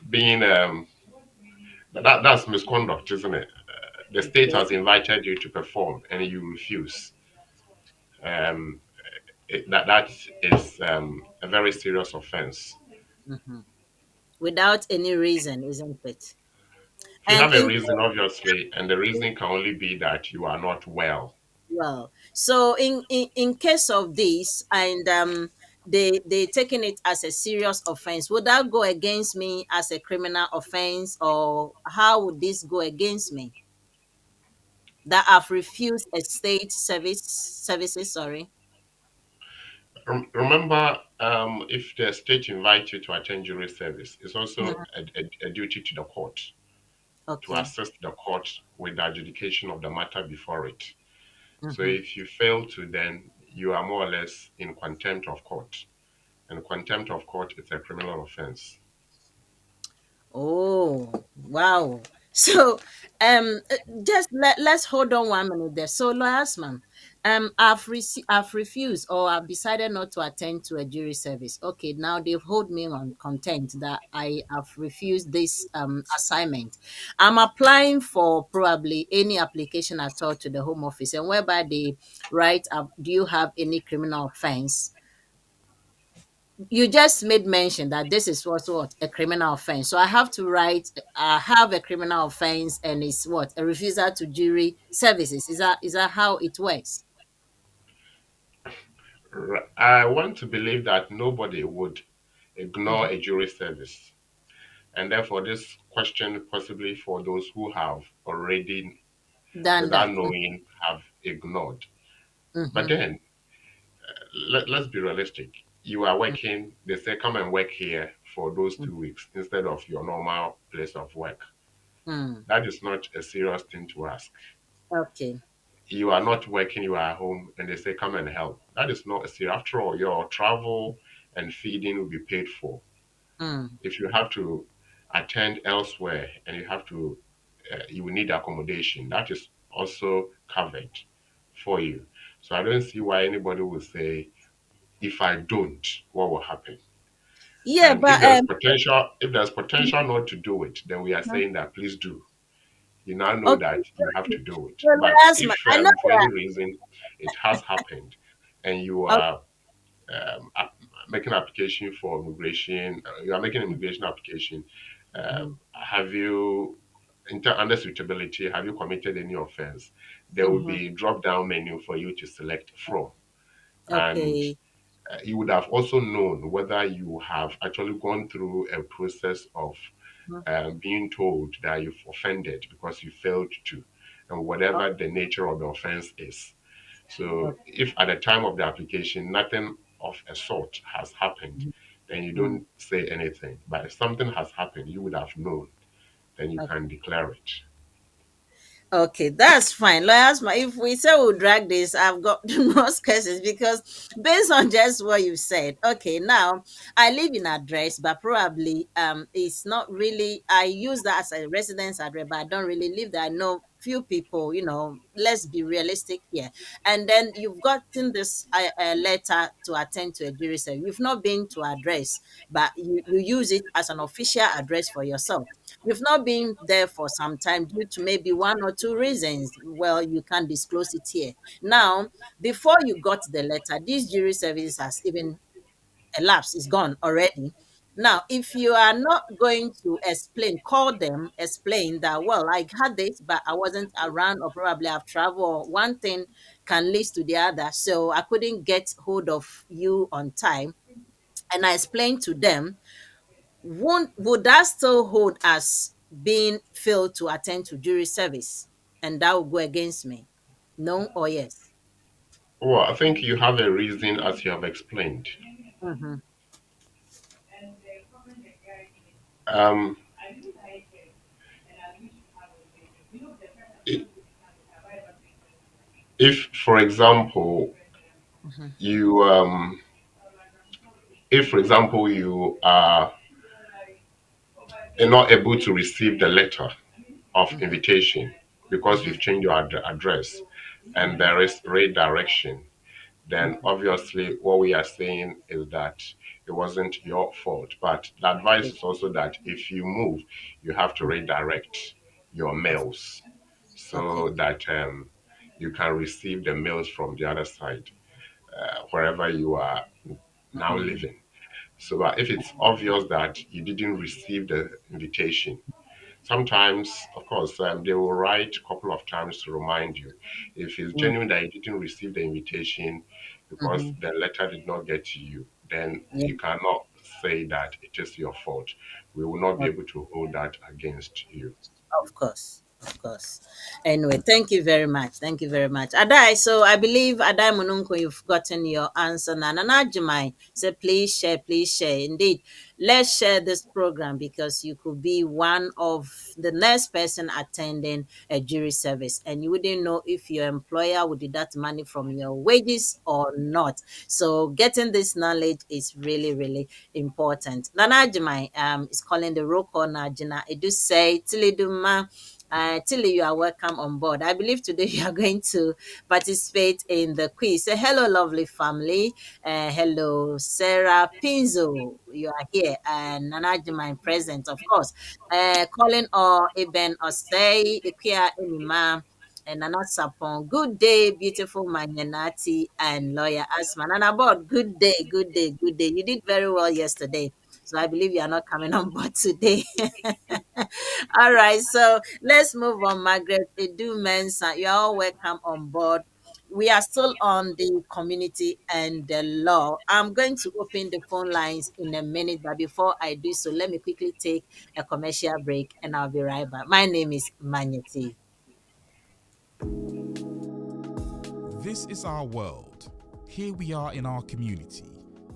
being that's misconduct, isn't it? The state Okay. has invited you to perform and you refuse. Um, that is a very serious offense. Mhm. Without any reason, isn't it? If you And have a in reason, obviously, and the reason can only be that you are not well. well, so in case of this, and they taking it as a serious offense, would that go against me as a criminal offense, or how would this go against me that I've refused a state services? Sorry. Remember, if the state invites you to attend jury service, it's also Mhm. a duty to the court to Okay. assist the court with the adjudication of the matter before it. So Mhm. if you fail to, then you are more or less in contempt of court. And contempt of court is a criminal offense. Oh, wow. So, just let's hold on 1 minute there. So, lawyers, man, I've refused or I've decided not to attend to a jury service. Okay, now they've hold me on contempt that I have refused this assignment. I'm applying for probably any application at all to the Home Office, and whereby they write up, do you have any criminal offense? You just made mention that this is what a criminal offense. So I have to write. I have a criminal offense, and it's what a refusal to jury services. Is that how it works? I want to believe that nobody would ignore Mhm. a jury service. And therefore, this question possibly for those who have already, Done without that. knowing, have ignored. But Mm-hmm. then, let's be realistic. You are working, they say, come and work here for those 2 weeks instead of your normal place of work. Mm-hmm. That is not a serious thing to ask. Okay. You are not working, you are at home, and they say, come and help. That is not a serious. After all, your travel and feeding will be paid for. Mm. If you have to attend elsewhere and you will need accommodation, that is also covered for you. So I don't see why anybody would say, if I don't, what will happen? Yeah, And but if there's potential not to do it, then we are Mhm. saying that please do. You now know Okay. that you have to do it. So But last if month, I know for any reason it has happened and you that. are making application for immigration, you are making an immigration application. Mm-hmm. Have you, under suitability, have you committed any offense? There will Mm-hmm. be drop down menu for you to select from, and Okay. you would have also known whether you have actually gone through a process of Mm-hmm. being told that you've offended because you failed to, and whatever the nature of the offense is. So if at the time of the application nothing of a sort has happened, then you Mm-hmm. don't say anything. But if something has happened, you would have known, then you can declare it. Okay, that's fine. Lawyers, if we say we'll drag this, I've got the most cases because based on just what you said. Okay, now I live in address, but probably it's not really. I use that as a residence address, but I don't really live there. I know few people. Let's be realistic here. And then you've gotten this letter to attend to a jury service. You've not been to address, but you use it as an official address for yourself. You've not been there for some time due to maybe one or two reasons. Well, you can't disclose it here. Now, before you got the letter, this jury service has even elapsed, it's gone already. Now, if you are not going to explain, call them, explain that, well, I had this, but I wasn't around, or probably I've traveled, or one thing can lead to the other. So I couldn't get hold of you on time. And I explained to them, would that still hold as being failed to attend to jury service? And that would go against me. No or yes? Well, I think you have a reason as you have explained. Mm-hmm. Um, i- if, for example, Mm-hmm. you if, for example, you are not able to receive the letter of invitation because Mm-hmm. you've changed your address and there is redirection, then Mm-hmm. obviously what we are saying is that it wasn't your fault. But the advice Okay. is also that if you move, you have to redirect your Of- mails Okay. so that you can receive the mails from the other side, wherever you are now Mm-hmm. living. So if it's obvious that you didn't receive the invitation, sometimes, of course, they will write a couple of times to remind you. If it's genuine that you didn't receive the invitation because Mm-hmm. the letter did not get to you, then Yeah. you cannot say that it is your fault. We will not be Okay. able to hold that against you. Of course. Of course. Anyway, thank you very much. Thank you very much. Adai, so I believe Adai Mununko, you've gotten your answer now. Nana Jumai said, please share, please share. Indeed, let's share this program because you could be one of the next person attending a jury service and you wouldn't know if your employer would deduct money from your wages or not. So getting this knowledge is really, really important. Nana Jumai is calling the roll call now. Jina. I do say, Tiliduma. Tilly, you are welcome on board. I believe today you are going to participate in the quiz. Say hello, lovely family. Hello, Sarah Pinzo. You are here. And Nana Jumai present, of course. Colin or Eben Osei, Ikuya Enima, and Nana Sapon. Good day, beautiful Manyanati and lawyer Asman. And about good day, good day, good day. You did very well yesterday. So I believe you are not coming on board today. All right, so let's move on, Margaret. Edu Mensa, you're all welcome on board. We are still on the community and the law. I'm going to open the phone lines in a minute, but before I do so, let me quickly take a commercial break and I'll be right back. My name is Manyeti. This is our world. Here we are in our community.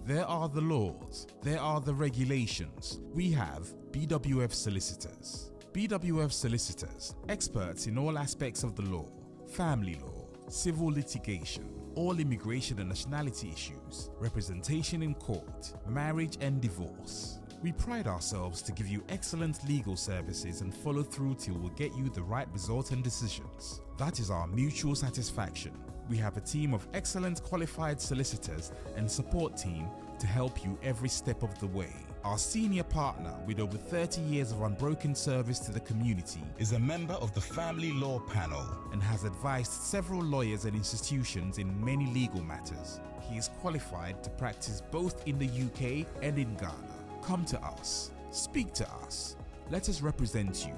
There are the laws, there are the regulations. We have BWF Solicitors. BWF Solicitors, experts in all aspects of the law, family law, civil litigation, all immigration and nationality issues, representation in court, marriage and divorce. We pride ourselves to give you excellent legal services and follow through till we get you the right result and decisions. That is our mutual satisfaction. We have a team of excellent qualified solicitors and support team to help you every step of the way. Our senior partner, with over 30 years of unbroken service to the community, is a member of the Family Law Panel and has advised several lawyers and institutions in many legal matters. He is qualified to practice both in the UK and in Ghana. Come to us. Speak to us. Let us represent you.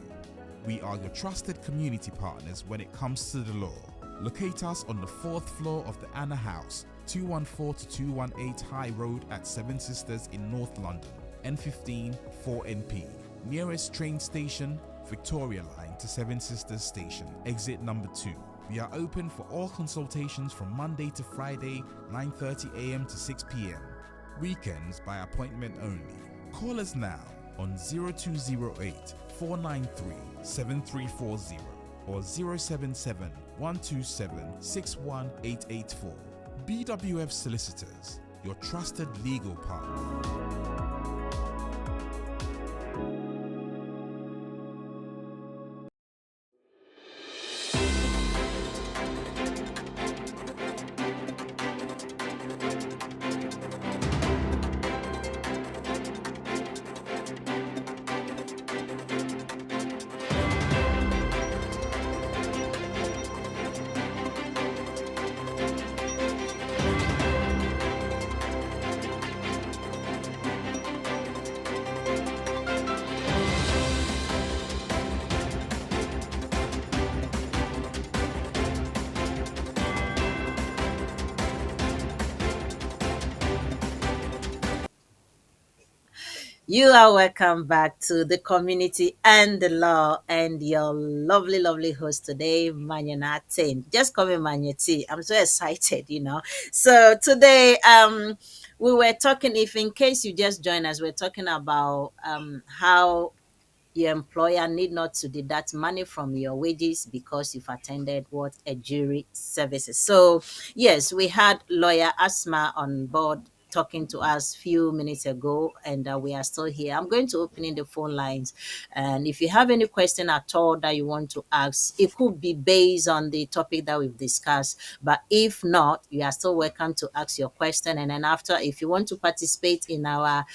We are your trusted community partners when it comes to the law. Locate us on the 4th floor of the Anna House, 214 to 218 High Road at Seven Sisters in North London, N15 4NP. Nearest train station, Victoria Line to Seven Sisters Station, exit number 2. We are open for all consultations from Monday to Friday, 9:30 a.m. to 6 p.m. Weekends by appointment only. Call us now on 0208 493 7340 or 077 127 61884. BWF Solicitors, your trusted legal partner. You are welcome back to the community and the law, and your lovely, lovely host today, Manyanate. Just call me Manyati. I'm so excited. So today, we were talking. If in case you just joined us, we're talking about how your employer need not to deduct money from your wages because you've attended what a jury services. So yes, we had lawyer Asma on board talking to us few minutes ago, and we are still here. I'm going to open in the phone lines, and if you have any question at all that you want to ask, it could be based on the topic that we've discussed, but if not, you are still welcome to ask your question. And then after, if you want to participate in our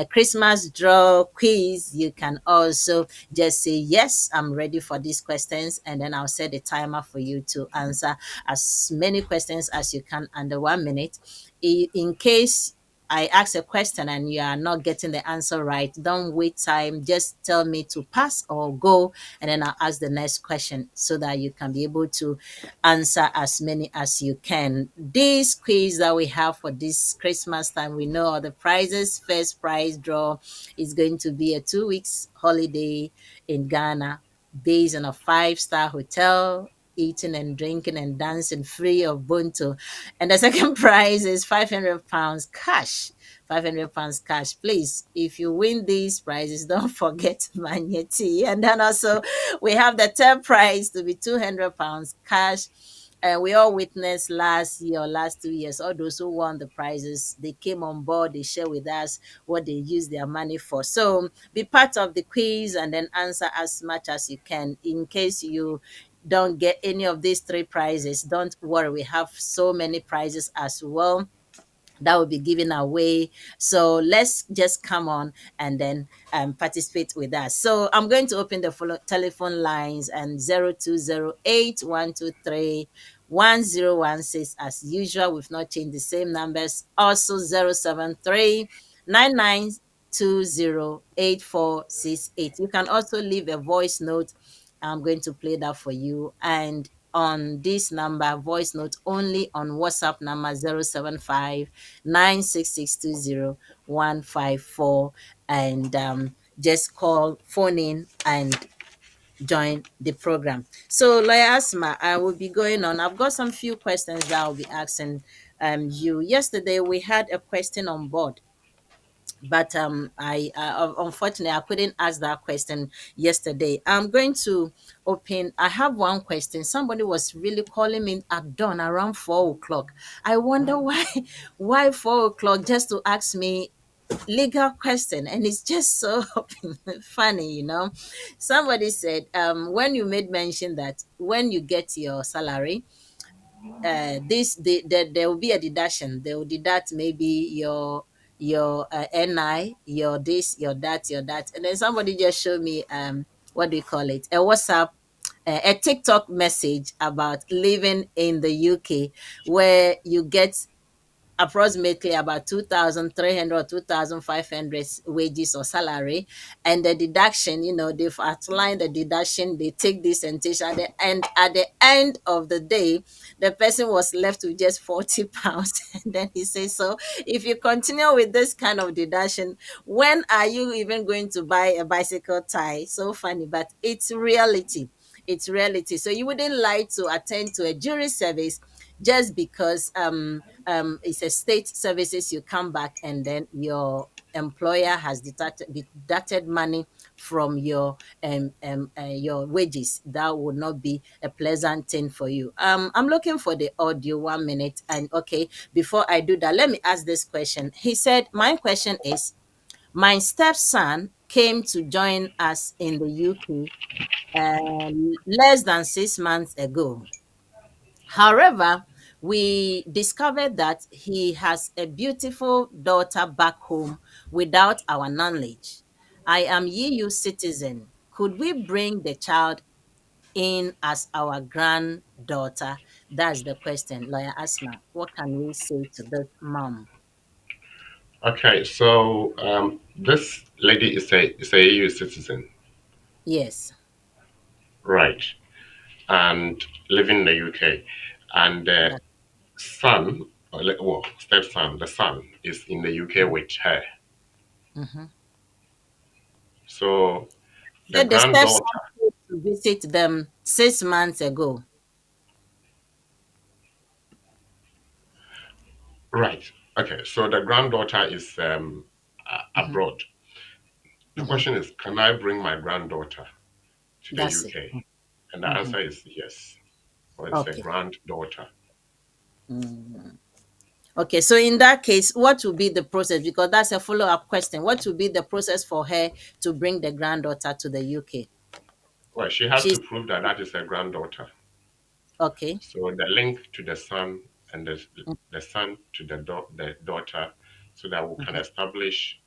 Christmas draw quiz, you can also just say yes, I'm ready for these questions, and then I'll set a timer for you to answer as many questions as you can under 1 minute. In case I ask a question and you are not getting the answer right, don't wait time. Just tell me to pass or go, and then I'll ask the next question so that you can be able to answer as many as you can. This quiz that we have for this Christmas time, we know all the prizes. First prize draw is going to be a 2 weeks holiday in Ghana based on a 5-star hotel, eating and drinking and dancing free of bunto. And the second prize is £500 cash. £500 cash. Please, if you win these prizes, don't forget Magneti. And then also, we have the third prize to be £200 cash. And we all witnessed last year or last 2 years, all those who won the prizes, they came on board, they share with us what they use their money for. So be part of the quiz and then answer as much as you can. In case you don't get any of these 3 prizes, don't worry, we have so many prizes as well that will be given away. So let's just come on and then participate with us. So I'm going to open the telephone lines, and 0208 123 1016 as usual. We've not changed the same numbers. Also 073 99208468. You can also leave a voice note. I'm going to play that for you. And on this number, voice note only on WhatsApp number 075 96620 and just call, phone in, and join the program. So, Lawyer Asma, I will be going on. I've got some few questions that I'll be asking you. Yesterday, we had a question on board, but I unfortunately I couldn't ask that question yesterday. I'm going to open. I have one question. Somebody was really calling me at dawn around 4 o'clock. I wonder why 4 o'clock, just to ask me legal question, and it's just so funny. Somebody said, when you made mention that when you get your salary, there will be a deduction. They will deduct maybe your your NI, your this, your that, your that. And then somebody just showed me what do you call it? A WhatsApp, a TikTok message about living in the UK, where you get approximately about 2,300 or 2,500 wages or salary, and the deduction, they've outlined the deduction, they take this and take at the end. At the end of the day, the person was left with just 40 pounds. And then he says, so if you continue with this kind of deduction, when are you even going to buy a bicycle tie? So funny, but it's reality. It's reality. So you wouldn't like to attend to a jury service just because it's a state services. You come back and then your employer has deducted money from your wages. That would not be a pleasant thing for you. I'm looking for the audio, 1 minute. And okay, before I do that, let me ask this question. He said, my question is, my stepson came to join us in the UK less than 6 months ago. However, we discovered that he has a beautiful daughter back home without our knowledge. I am EU citizen. Could we bring the child in as our granddaughter? That's the question. Lawyer Asma, what can we say to this mom? Okay, so this lady is a EU citizen, Yes. right? And living in the UK, and the That, son, well, stepson, the son is in the UK with her. mhm. So the Said the stepson granddaughter, came to visit them 6 months ago. right? Okay, so the granddaughter is Mhm, abroad. The mhm. question is, can I bring my granddaughter to the That's it. UK? And the Mhm. answer is yes. Or it's a Okay. granddaughter. Mm. Okay, so in that case, what will be the process? Because that's a follow-up question. What will be the process for her to bring the granddaughter to the UK? Well, she has to She's prove that that is her granddaughter. okay. So the link to the son and Mm, the son to the daughter, so that we can mhm. establish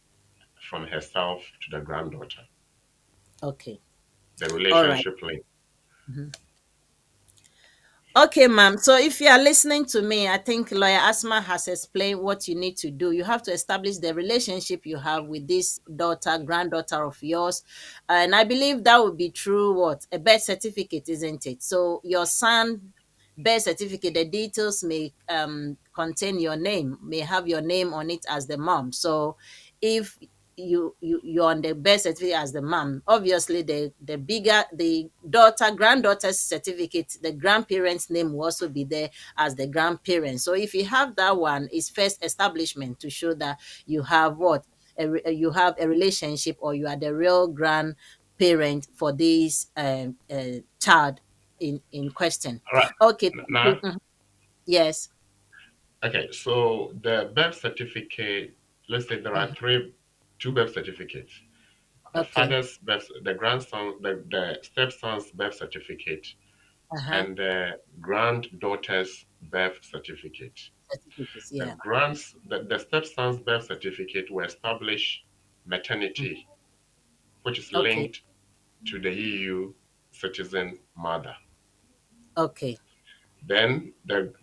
from herself to the granddaughter Okay. the All right. relationship link. Mhm. Okay, ma'am. So if you are listening to me, I think Lawyer Asma has explained what you need to do. You have to establish the relationship you have with this daughter, granddaughter of yours. And I believe that would be through what? A birth certificate, isn't it? So your son birth certificate, the details may contain your name, may have your name on it as the mom. So if you're on the birth certificate as the mom, obviously the bigger the granddaughter's certificate, the grandparents name will also be there as the grandparents. So if you have that one, it's first establishment to show that you have what you have a relationship, or you are the real grandparent for this child in question. All right. Okay, thank you. Now, Mhm. Yes. okay, so the birth certificate, let's say there are Mhm. two birth certificates. The Okay. father's birth, the grandson, the stepson's birth certificate, Uh-huh. and the granddaughter's birth certificate. Certificates, yeah. The stepson's birth certificate will establish Mm. maternity, which is Okay. linked to the EU citizen mother. Okay. Then the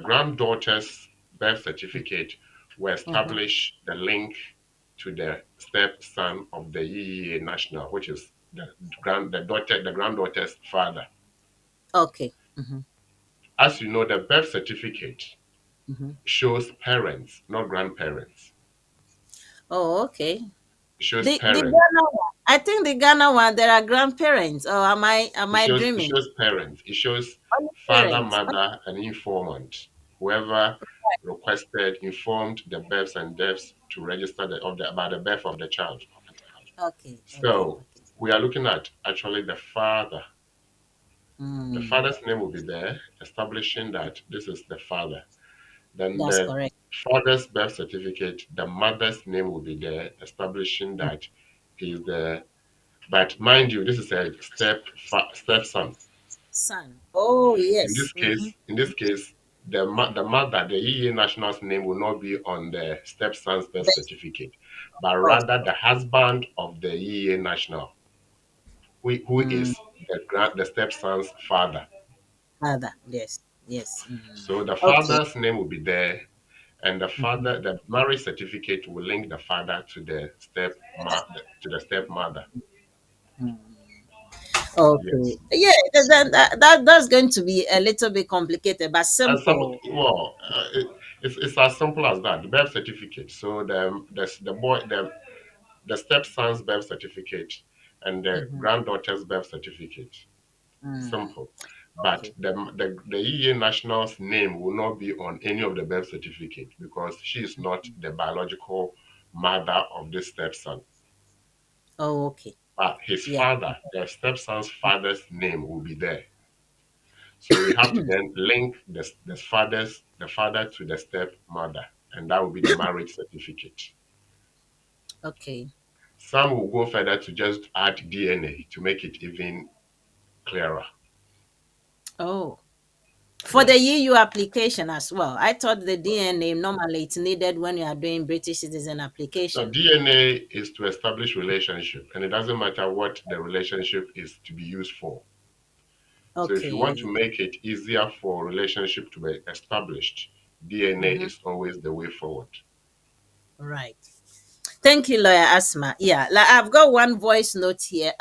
granddaughter's birth certificate will Mhm. establish the link to the stepson of the EEA national, which is the granddaughter's father. Okay. Mhm. As you know, the birth certificate Mhm. shows parents, not grandparents. Oh, okay. It shows The parents. Ghana one. I think the Ghana one, there are grandparents. Or am I It dreaming? shows parents. It shows Only father, parents. mother, and informant. Whoever requested informed the births and deaths to register about the birth of the child. Okay. Okay. So Okay. we are looking at actually the father. The Mm, father's name will be there, establishing that this is the father. Then that's the correct. father's birth certificate, the mother's name will be there, establishing Mm, that he's the. But mind you, this is a stepson. son. Oh In yes. this case, in this case, the mother, the EA national's name will not be on the stepson's birth certificate, but Oh, rather the husband of the EA national, who mm, is the stepson's father. father. Yes, yes. So the Okay. father's name will be there, and Mhm, the marriage certificate will link the father to the stepmother. mm. Yes. Okay. Yeah, that's going to be a little bit complicated, but And some, simple. well, it's as simple as that. The birth certificate. So the stepson's birth certificate and the Mhm, granddaughter's birth certificate. mm. Simple. But Okay. the EA national's name will not be on any of the birth certificate because she is not the biological mother of this stepson. Oh, okay. But his Yeah. father, the stepson's father's name will be there. So we have to then link the father to the stepmother, and that will be the marriage certificate. Okay. Some will go further to just add DNA to make it even clearer. Oh. For the Yes. EU application as well. I thought the DNA normally it's needed when you are doing British citizen Now, application. DNA is to establish relationship, and it doesn't matter what the relationship is to be used for. So if you want to Okay. make it easier for relationship to be established, DNA Mm-hmm. is always the way forward. Right. Thank you, Lawyer Asma. Yeah, like I've got one voice note here.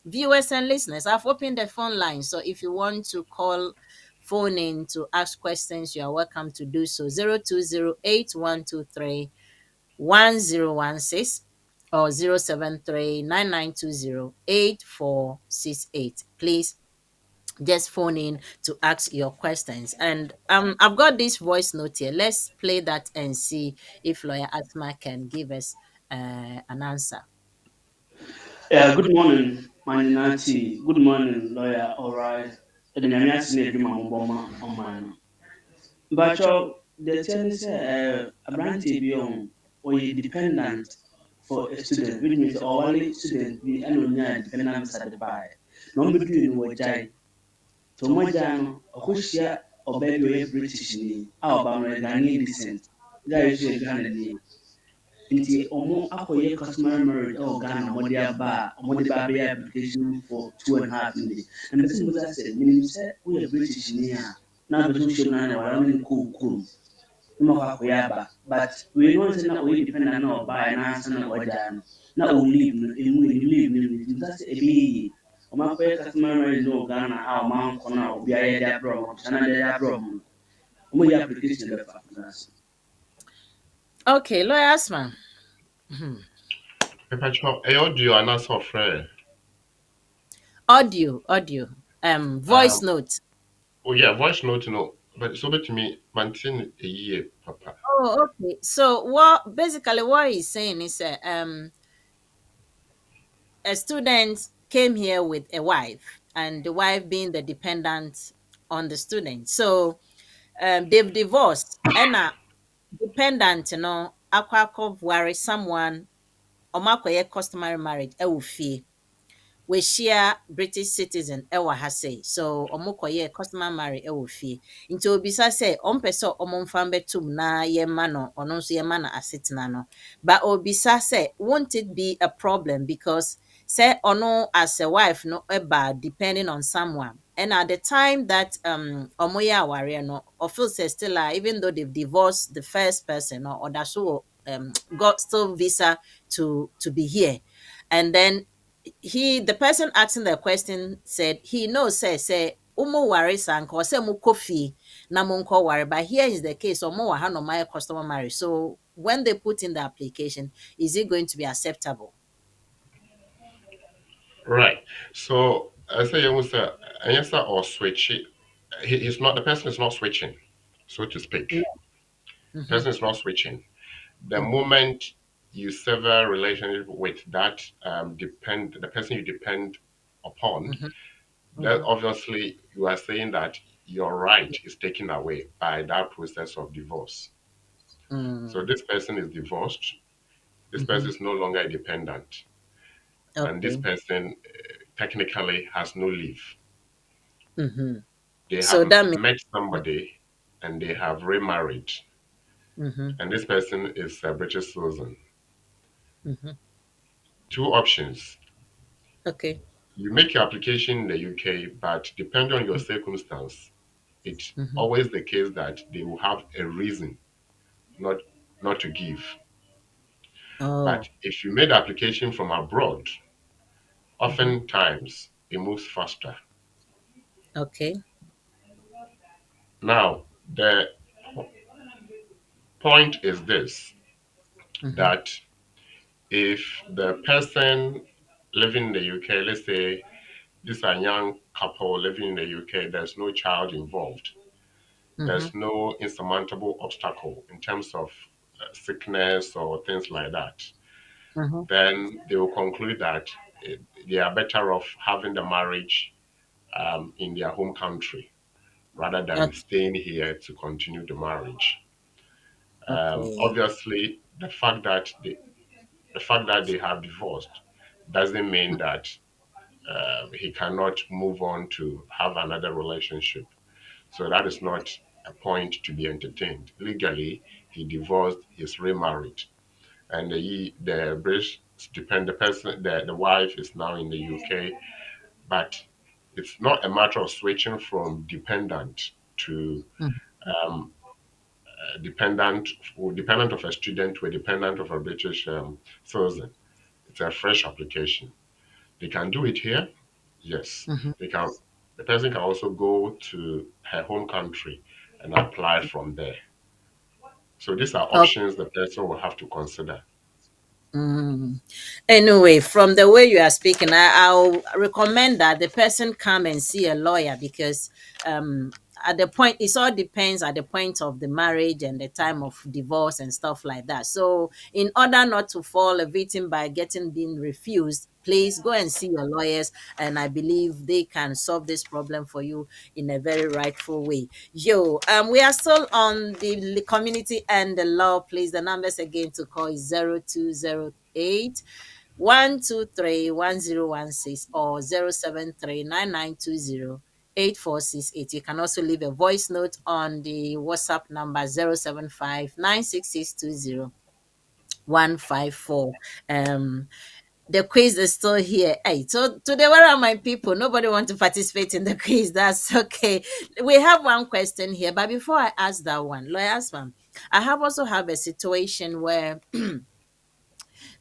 Viewers and listeners, I've opened the phone line. So if you want to call phone in to ask questions, you are welcome to do so. 0208 123 1016 or 073 9920 8468. Please just phone in to ask your questions. And I've got this voice note here. Let's play that and see if Lawyer Atma can give us an answer. Yeah, good morning, Maninati. Good morning, lawyer. All right. The Nyamia Sine Juma Muboma on mine. Bacho, the ten say a brandy be on or dependent for a student, which means only student be annual dependent visa the buy. No be doing no jai. To Mojano, a Kushia or baby or British ni, our Bama Ghanaian descent. Guy is a Ghanaian. Nti ɔmo akɔyɛ customary marriage ɛwɔ Ghana ɔmo de ba abɛyɛ application for 2.5 million na mbɛsɛ mbɛsɛ sɛ minim sɛ woyɛ British ni a na abɛsɛ wohyɛ mu na na wara ne kɔ kurom na ma kɔ akɔyɛ aba but wei no sɛ na ɔyɛ dependent na ɔbaeɛ na ansa na ɔgyaa no na ɔwɔ leave no emu leave no nti mbɛsɛ sɛ ɛbɛyɛ yie ɔmo akɔyɛ customary marriage no wɔ Ghana a ɔmo ankɔ na obiara yɛ de abrɛ ɔmo kyɛ na de abrɛ ɔmo no ɔmo yɛ application bɛfa ase. Okay, Lawyer Asma. Mhm. Perpetual audio and also friend. Audio. Voice Um, note. oh yeah, voice note no, but it's over to me. Maintain a year, Papa. Oh, okay. So what he's saying is a student came here with a wife, and the wife being the dependent on the student. So they've divorced, and dependent, worry someone or customary marriage, fee. We share British citizen ɛwɔ ha sei. So ɔmo kɔyɛ customer marry ɛwɔ fie. Nti obisa sɛ ɔmpɛ sɛ ɔmo mfa mbɛtom na yɛma no ɔno nso yɛma no asetena no. But obisa sɛ won't it be a problem because sɛ ɔno as a wife no ɛba depending on someone. And at the time that ɔmo yɛ awareɛ no, ɔfeel sɛ still even though they've divorced the first person no, ɔda so got still visa to be here. And then the person asking the question said he knows say umu ware sanka or say mu kofi na munko ware, but here is the case or more no my customer marriage. So when they put in the application, is it going to be acceptable? Right. So I say you was answer or switch. He's not the person is not switching, so to speak. Mm-hmm, Person is not switching. The mm-hmm, moment you sever relationship with that the person you depend upon, mm-hmm, then mm-hmm. obviously you are saying that your right is taken away by that process of divorce. So Mm, this person is divorced. This mm-hmm. person is no longer a dependent, and this Okay. person technically has no leave. Mm-hmm. They So have that means met somebody, and they have remarried, Mm-hmm. and this person is a British citizen. Mm-hmm. Two options. Okay. You make your application in the UK, but depending on your circumstance, it's Mm-hmm. always the case that they will have a reason not not to give. Oh, But if you made the application from abroad, mm-hmm. oftentimes it moves faster. Okay. Now, the point is this, Mm-hmm. that if the person living in the UK, let's say this is a young couple living in the UK, there's no child involved, Mm-hmm. there's no insurmountable obstacle in terms of sickness or things like that, Mm-hmm. then they will conclude that they are better off having the marriage in their home country rather than Okay. staying here to continue the marriage. Okay. Obviously, the fact that they have divorced doesn't mean that he cannot move on to have another relationship. So that is not a point to be entertained. Legally, he divorced, he's remarried, and the British depend the person, the wife is now in the UK, but it's not a matter of switching from dependent to um, dependent or dependent of a student to a dependent of a British citizen. It's a fresh application. They can do it here. Yes, Mm-hmm. they can. The person can also go to her home country and apply from there. So these are options the person will have to consider. Mm. Anyway, from the way you are speaking, I'll recommend that the person come and see a lawyer because um, at the point, it all depends at the point of the marriage and the time of divorce and stuff like that. So, in order not to fall a victim by getting being refused, please go and see your lawyers, and I believe they can solve this problem for you in a very rightful way. We are still on the community and the law. Please, the numbers again to call is 0208 123 1016 or 0739920846. You can also leave a voice note on the WhatsApp number 075 The quiz is still here. Hey, so today, where are my people? Nobody want to participate in the quiz. That's okay. We have one question here, but before I ask that one, lawyers, man, I have also have a situation where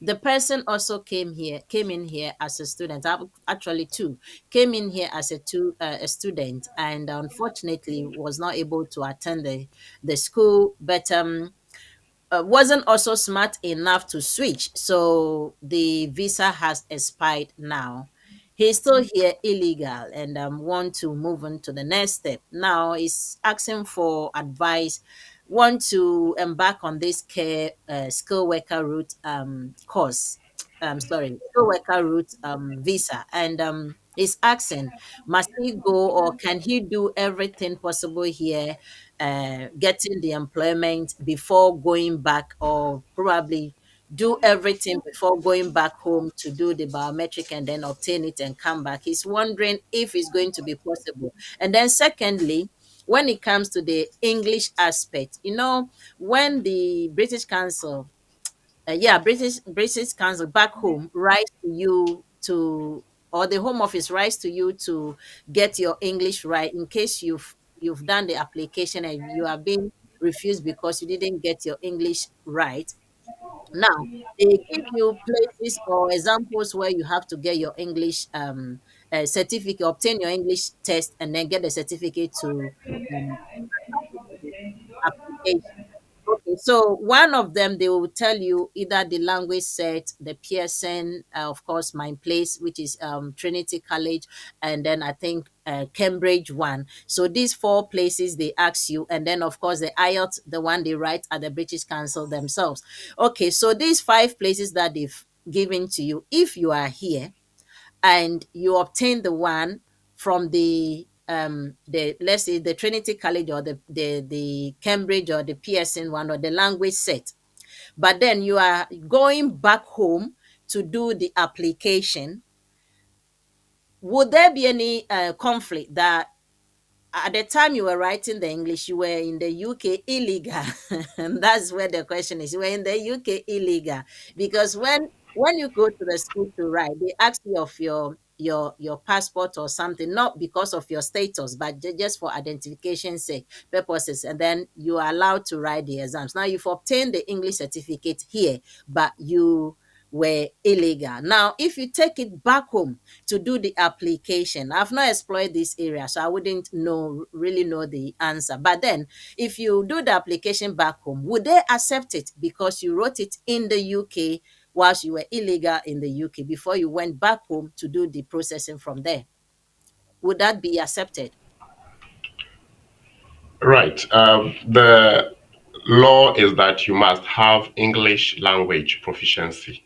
the person also came in here as a student. Actually, two came in here as a student, and unfortunately was not able to attend the school, but wasn't also smart enough to switch. So the visa has expired now. He's still here illegal and want to move on to the next step. Now he's asking for advice, want to embark on this care skill worker route course. Sorry, skill worker route visa. And he's asking, must he go or can he do everything possible here, getting the employment before going back, or probably do everything before going back home to do the biometric and then obtain it and come back. He's wondering if it's going to be possible. And then, secondly, when it comes to the English aspect, when the British Council British Council back home writes to you to, or the Home Office writes to you to get your English right in case you've done the application and you are being refused because you didn't get your English right. Now they give you places or examples where you have to get your English certificate, obtain your English test, and then get the certificate to attach it to the application. Okay, so one of them, they will tell you either the language set, the Pearson, of course, my place, which is Trinity College, and then I think Cambridge one. So these four places they ask you, and then of course the IELTS, the one they write at the British Council themselves. Okay, so these five places that they've given to you, if you are here and you obtain the one from the let's say the Trinity College or the Cambridge or the Pearson one or the language set, but then you are going back home to do the application, would there be any conflict that at the time you were writing the English, you were in the UK illegal. And that's where the question is. You were in the UK illegal because when you go to the school to write, they ask you of your passport or something, not because of your status, but just for identification sake purposes, and then you are allowed to write the exams. Now you've obtained the English certificate here, but you were illegal. Now, if you take it back home to do the application, I've not explored this area, so I wouldn't really know the answer. But then, if you do the application back home, would they accept it because you wrote it in the UK whilst you were illegal in the UK before you went back home to do the processing from there? Would that be accepted? Right. The law is that you must have English language proficiency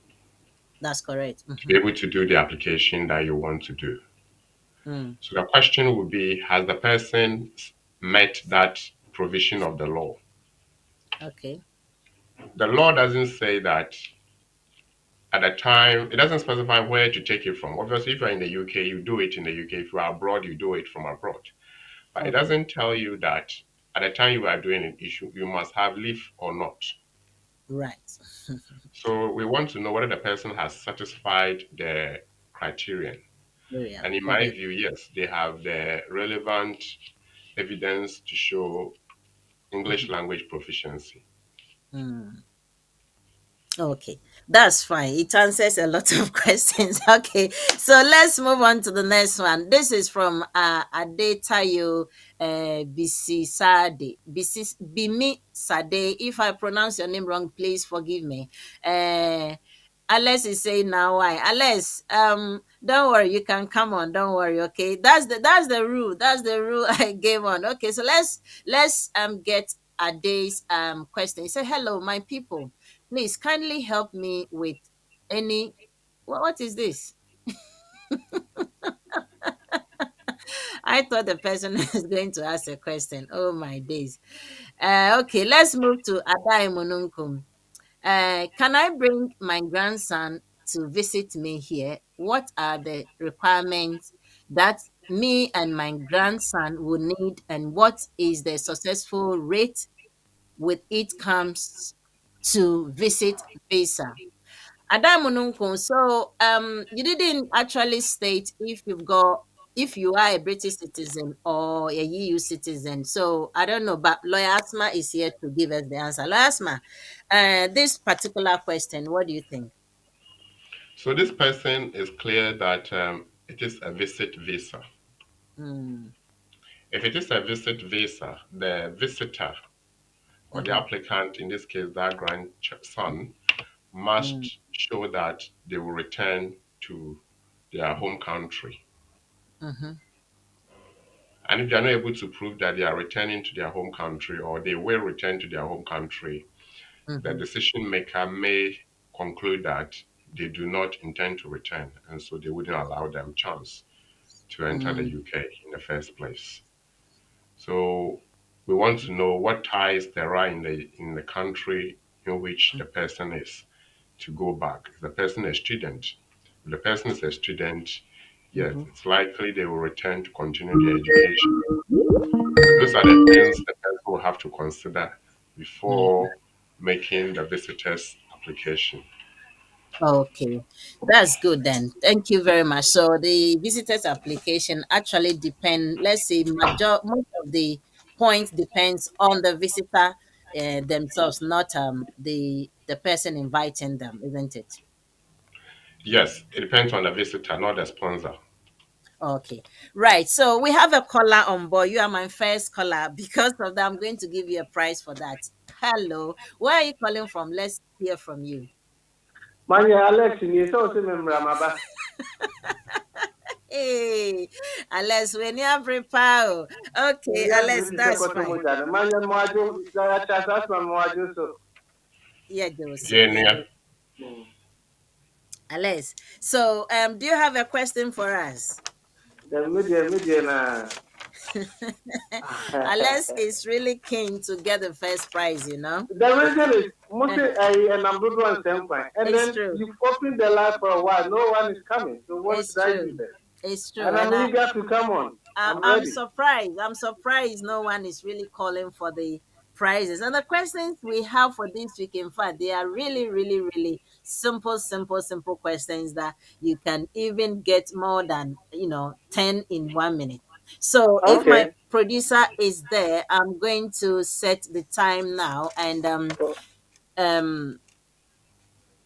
That's correct. to be able to do the application that you want to do. Mm, So the question would be, has the person met that provision of the law? okay. The law doesn't say that at a time, it doesn't specify where to take it from. Obviously, if you're in the UK, you do it in the UK. If you are abroad, you do it from abroad. But it Okay. doesn't tell you that at the time you are doing it, you must have leave or not. Right. So we want to know whether the person has satisfied the criterion. Yeah. And in For my the view, yes, they have the relevant evidence to show English mhm. language proficiency. Mm. Okay, that's fine. It answers a lot of questions. Okay, so let's move on to the next one. This is from Adetayo Bimi Sade. If I pronounce your name wrong, please forgive me. Uh, Alex is saying now why. Alex, don't worry, you can come on, don't worry, okay. That's the rule. That's the rule I gave on. Okay, so let's get Ade's question. He said, hello, my people. Please kindly help me with any what is this? I thought the person is going to ask a question. Oh my days. Okay, let's move to Adai Monunkum. Can I bring my grandson to visit me here? What are the requirements that me and my grandson will need, and what is the successful rate with it comes to visit visa? Adamununku, so you didn't actually state if you are a British citizen or a EU citizen. So I don't know, but Lawyer Asma is here to give us the answer. Lawyer Asma, this particular question, what do you think? So this person is clear that it is a visit visa. Mm, If it is a visit visa, the visitor or the mm-hmm, applicant, in this case, that grandson, mm, must show that they will return to their home country. mm-hmm, And if they are not able to prove that they are returning to their home country or they will return to their home country, the mm-hmm, decision maker may conclude that they do not intend to return, and so they wouldn't allow them chance to enter the mm, UK in the first place. So we want to know what ties there are in the country in which the person is to go back. Is the person a student? If the person is a student, yes, mm-hmm, it's likely they will return to continue their education. So those are the things the person will have to consider mm-hmm. before making the visitor's application. Okay, that's good then. Thank you very much. So the visitors application actually depend. Let's say most of the points depends on the visitor themselves, not the person inviting them, isn't it? Yes, it depends on the visitor, not the sponsor. Okay, right. So we have a caller on board. You are my first caller. Because of that, I'm going to give you a prize for that. Hello, where are you calling from? Let's hear from you. Manya Alex ni so se memra maba. Hey, Alex, when you have prepare. Okay, Ya Alex, British that's sekwato fine. mo jana. Manya mo aju ya ta sa mo aju so. Yeah, Joseph. Yeah, Yeah, yeah. Joseph. Alex. So, do you have a question for us? The media na. Alex is really keen to get the first prize, The reason is mostly and I'm doing same fine. And It's then true. you open the line for a while, no one is coming. So what It's should I do true. then? It's true. And And I'm eager to come on. I'm I'm ready. surprised. I'm surprised no one is really calling for the prizes. And the questions we have for this week, in fact, they are really, really, really simple, simple, simple questions that you can even get more than 10 in 1 minute. So if my Okay. producer is there, I'm going to set the time now, and um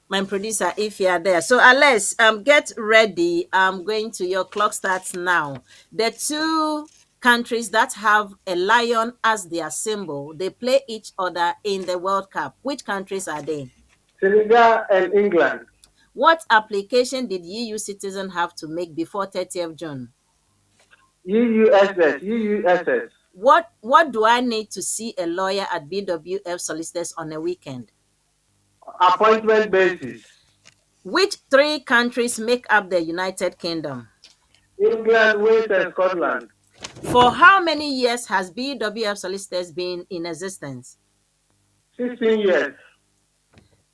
my producer, if you are there. So Alex, get ready. I'm going to your clock starts now. The two countries that have a lion as their symbol, they play each other in the World Cup. Which countries are they? Senegal and England. What application did EU citizen have to make before 30th June? UUSS. UUSS. What do I need to see a lawyer at BWF Solicitors on a weekend? Appointment basis. Which three countries make up the United Kingdom? England, Wales, and Scotland. For how many years has BWF Solicitors been in existence? 16 years.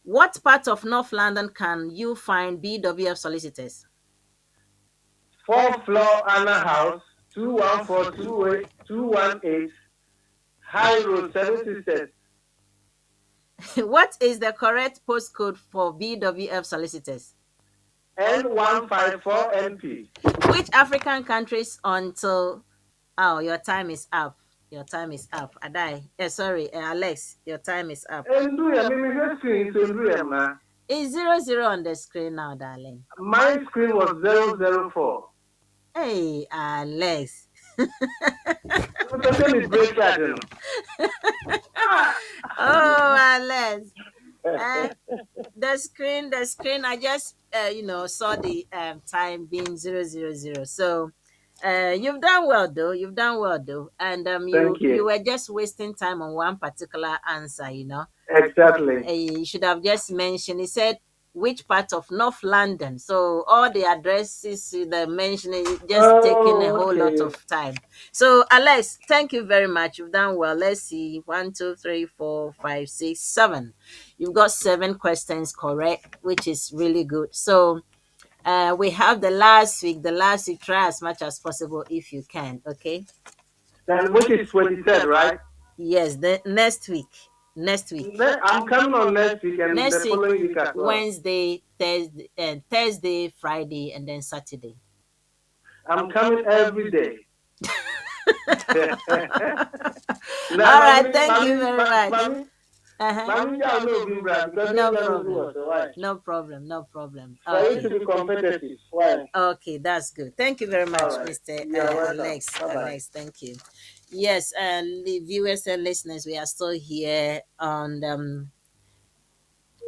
What part of North London can you find BWF Solicitors? Fourth floor Anna House, 214-218, High Road, Seven Sisters. What is the correct postcode for BWF Solicitors? N154NP. Which African countries until... Oh, your time is up. Your time is up. Adai. Sorry, Alex, your time is up. And do ya, me screen to do na. It's 00 on the screen now, darling. My screen was 004. Hey, Alex. Let me break that, you know. Oh, Alex. The screen, I just saw the time being 000. So you've done well though, and you Thank you. were just wasting time on one particular answer. Exactly. You should have just mentioned, he said which part of North London. So all the addresses the mentioning just taking a whole lot Okay. of time. So Alex, thank you very much. You've done well. Let's see. 1, 2, 3, 4, 5, 6, 7. You've got 7 questions correct, which is really good. So we have the last week. Try as much as possible if you can. Okay. Then which is 23rd, right? Yes, the next week. Next week. I'm coming on next week and Next the week, following week as well. Wednesday, Thursday, Friday, and then Saturday. I'm coming every day. All right, thank you very much. No problem. No problem. For you to be competitive. Why? Okay, that's good. Thank you very much, All right. Mr. You're welcome. Alex. Bye-bye. Alex, thank you. Yes, the viewers and listeners, we are still here on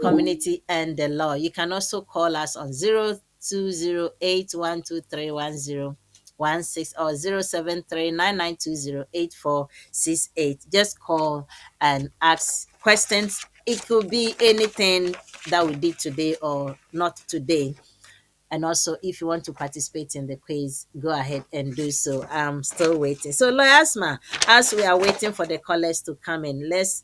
community and the law. You can also call us on 0208123116 or 0739920848. Just call and ask questions. It could be anything that we did today or not today. And also, if you want to participate in the quiz, go ahead and do so. I'm still waiting. So, Loyasma, as we are waiting for the callers to come in, let's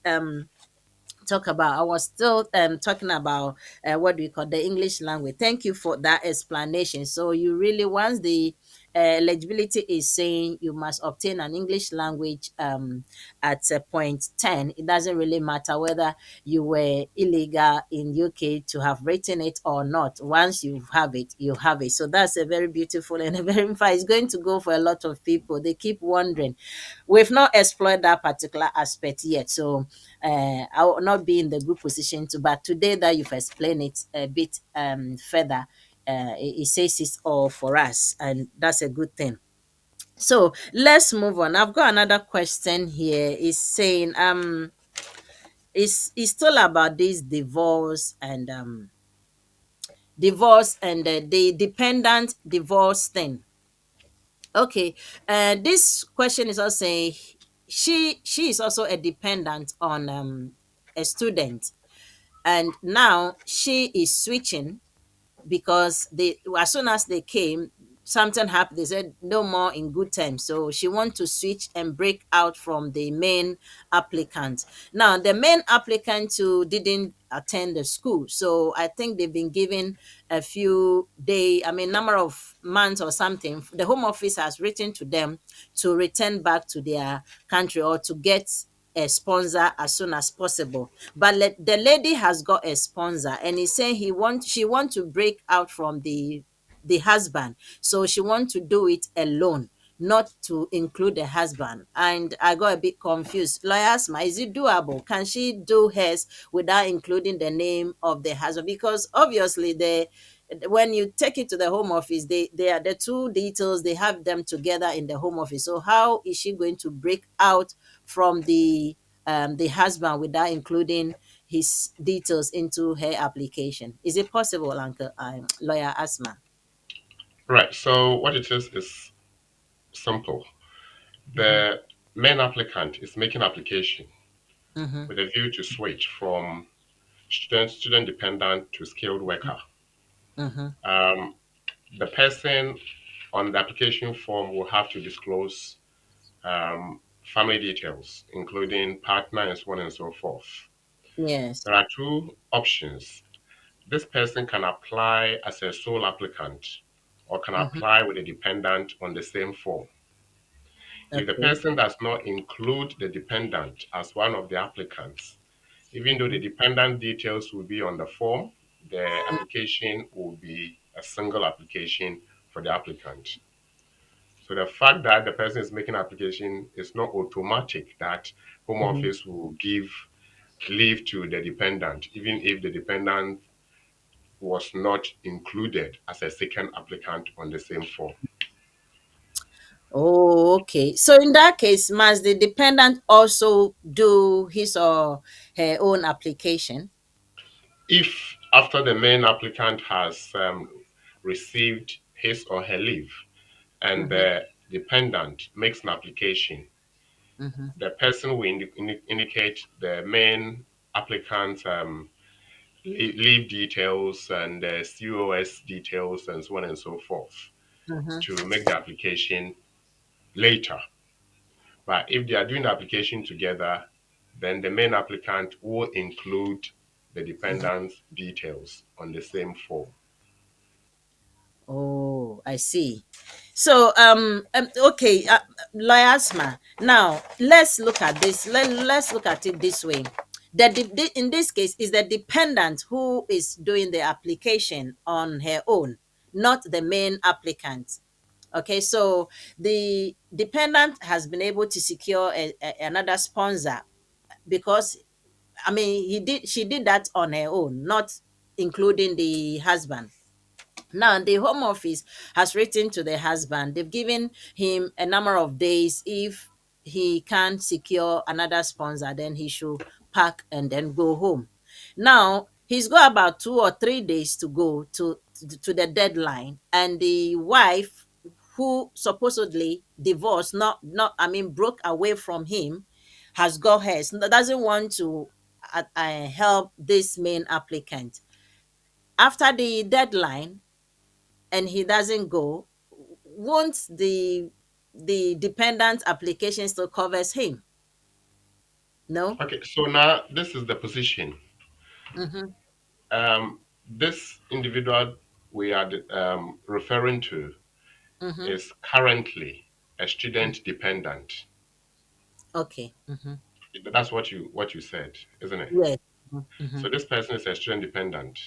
talk about, I was still talking about what do you call the English language. Thank you for that explanation. So you really, once the eligibility is saying you must obtain an English language at point 10, it doesn't really matter whether you were illegal in UK to have written it or not. Once you have it, you have it. So that's a very beautiful and a very, in fact, it's going to go for a lot of people. They keep wondering. We've not explored that particular aspect yet. So I will not be in the good position to, but today that you've explained it a bit further, it says it's all for us, and that's a good thing. So let's move on. I've got another question here. It's saying it's still about this divorce and the dependent divorce thing. Okay, this question is also saying she is also a dependent on a student, and now she is switching because they, as soon as they came, something happened. They said no more in good terms. So she want to switch and break out from the main applicant. Now the main applicant too didn't attend the school. So I think they've been given a few day, I mean number of months or something. The home office has written to them to return back to their country or to get a sponsor as soon as possible. But the lady has got a sponsor and he's saying she want to break out from the husband. So she want to do it alone, not to include the husband. And I got a bit confused. Lawyers, is it doable? Can she do hers without including the name of the husband? Because obviously when you take it to the home office, they are the two details, they have them together in the home office. So how is she going to break out from the husband without including his details into her application? Is it possible, Uncle Lawyer Asma? Right. So what it is simple. Mm-hmm. The main applicant is making application Mm-hmm. with a view to switch from student dependent to skilled worker. Mm-hmm. Um, the person on the application form will have to disclose family details, including partner and so on and so forth. Yes. There are two options. This person can apply as a sole applicant or can Mm-hmm. apply with a dependent on the same form. If the Okay. person does not include the dependent as one of the applicants, even though the Mm-hmm. dependent details will be on the form, the application will be a single application for the applicant. So the fact that the person is making application is not automatic that Home Mm-hmm. Office will give leave to the dependent, even if the dependent was not included as a second applicant on the same form. Oh, okay. So in that case, must the dependent also do his or her own application? If after the main applicant has received his or her leave and Mm-hmm. the dependent makes an application, Mm-hmm. the person will indicate the main applicant's leave details and COS details and so on and so forth Mm-hmm. to make the application later. But if they are doing the application together, then the main applicant will include the dependent's details on the same form. Oh, I see. So, okay, Lawyer Asma. Now, let's look at this. Let's look at it this way. In this case, is the dependent who is doing the application on her own, not the main applicant. Okay, so the dependent has been able to secure another sponsor because, I mean, she did that on her own, not including the husband. Now, the home office has written to the husband. They've given him a number of days. If he can't secure another sponsor, then he should pack and then go home. Now, he's got about 2 or 3 days to go to the deadline. And the wife, who supposedly divorced, not I mean, broke away from him, has got hers, doesn't want to help this main applicant. After the deadline, and he doesn't go, won't the dependent application still covers him? No. Okay, so now this is the position. Mm-hmm. This individual we are referring to Mm-hmm. is currently a student dependent. Okay. Mm-hmm. That's what you said, isn't it? Yes. Mm-hmm. So this person is a student dependent.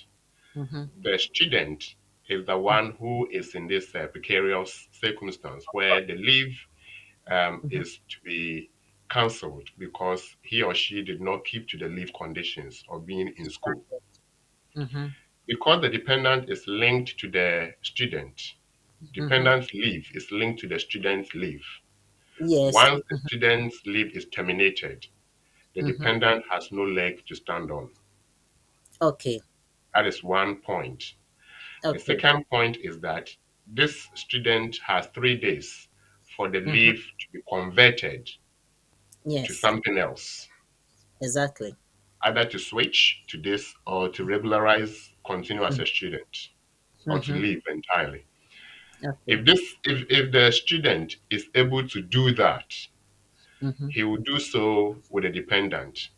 Mm-hmm. The student is the one who is in this precarious circumstance where the leave Mm-hmm. is to be cancelled because he or she did not keep to the leave conditions of being in school. Mm-hmm. Because the dependent is linked to the student, Mm-hmm. dependent leave is linked to the student's leave. Yes. Once the student's leave is terminated, the Mm-hmm. dependent has no leg to stand on. Okay. That is one point. The Okay. second point is that this student has 3 days for the Mm-hmm. leave to be converted to Yes. something else, Exactly. either to switch to this or to regularize, continue as a student, or to Mm-hmm. leave entirely. Okay. If the student is able to do that, Mm-hmm. he will do so with a dependent.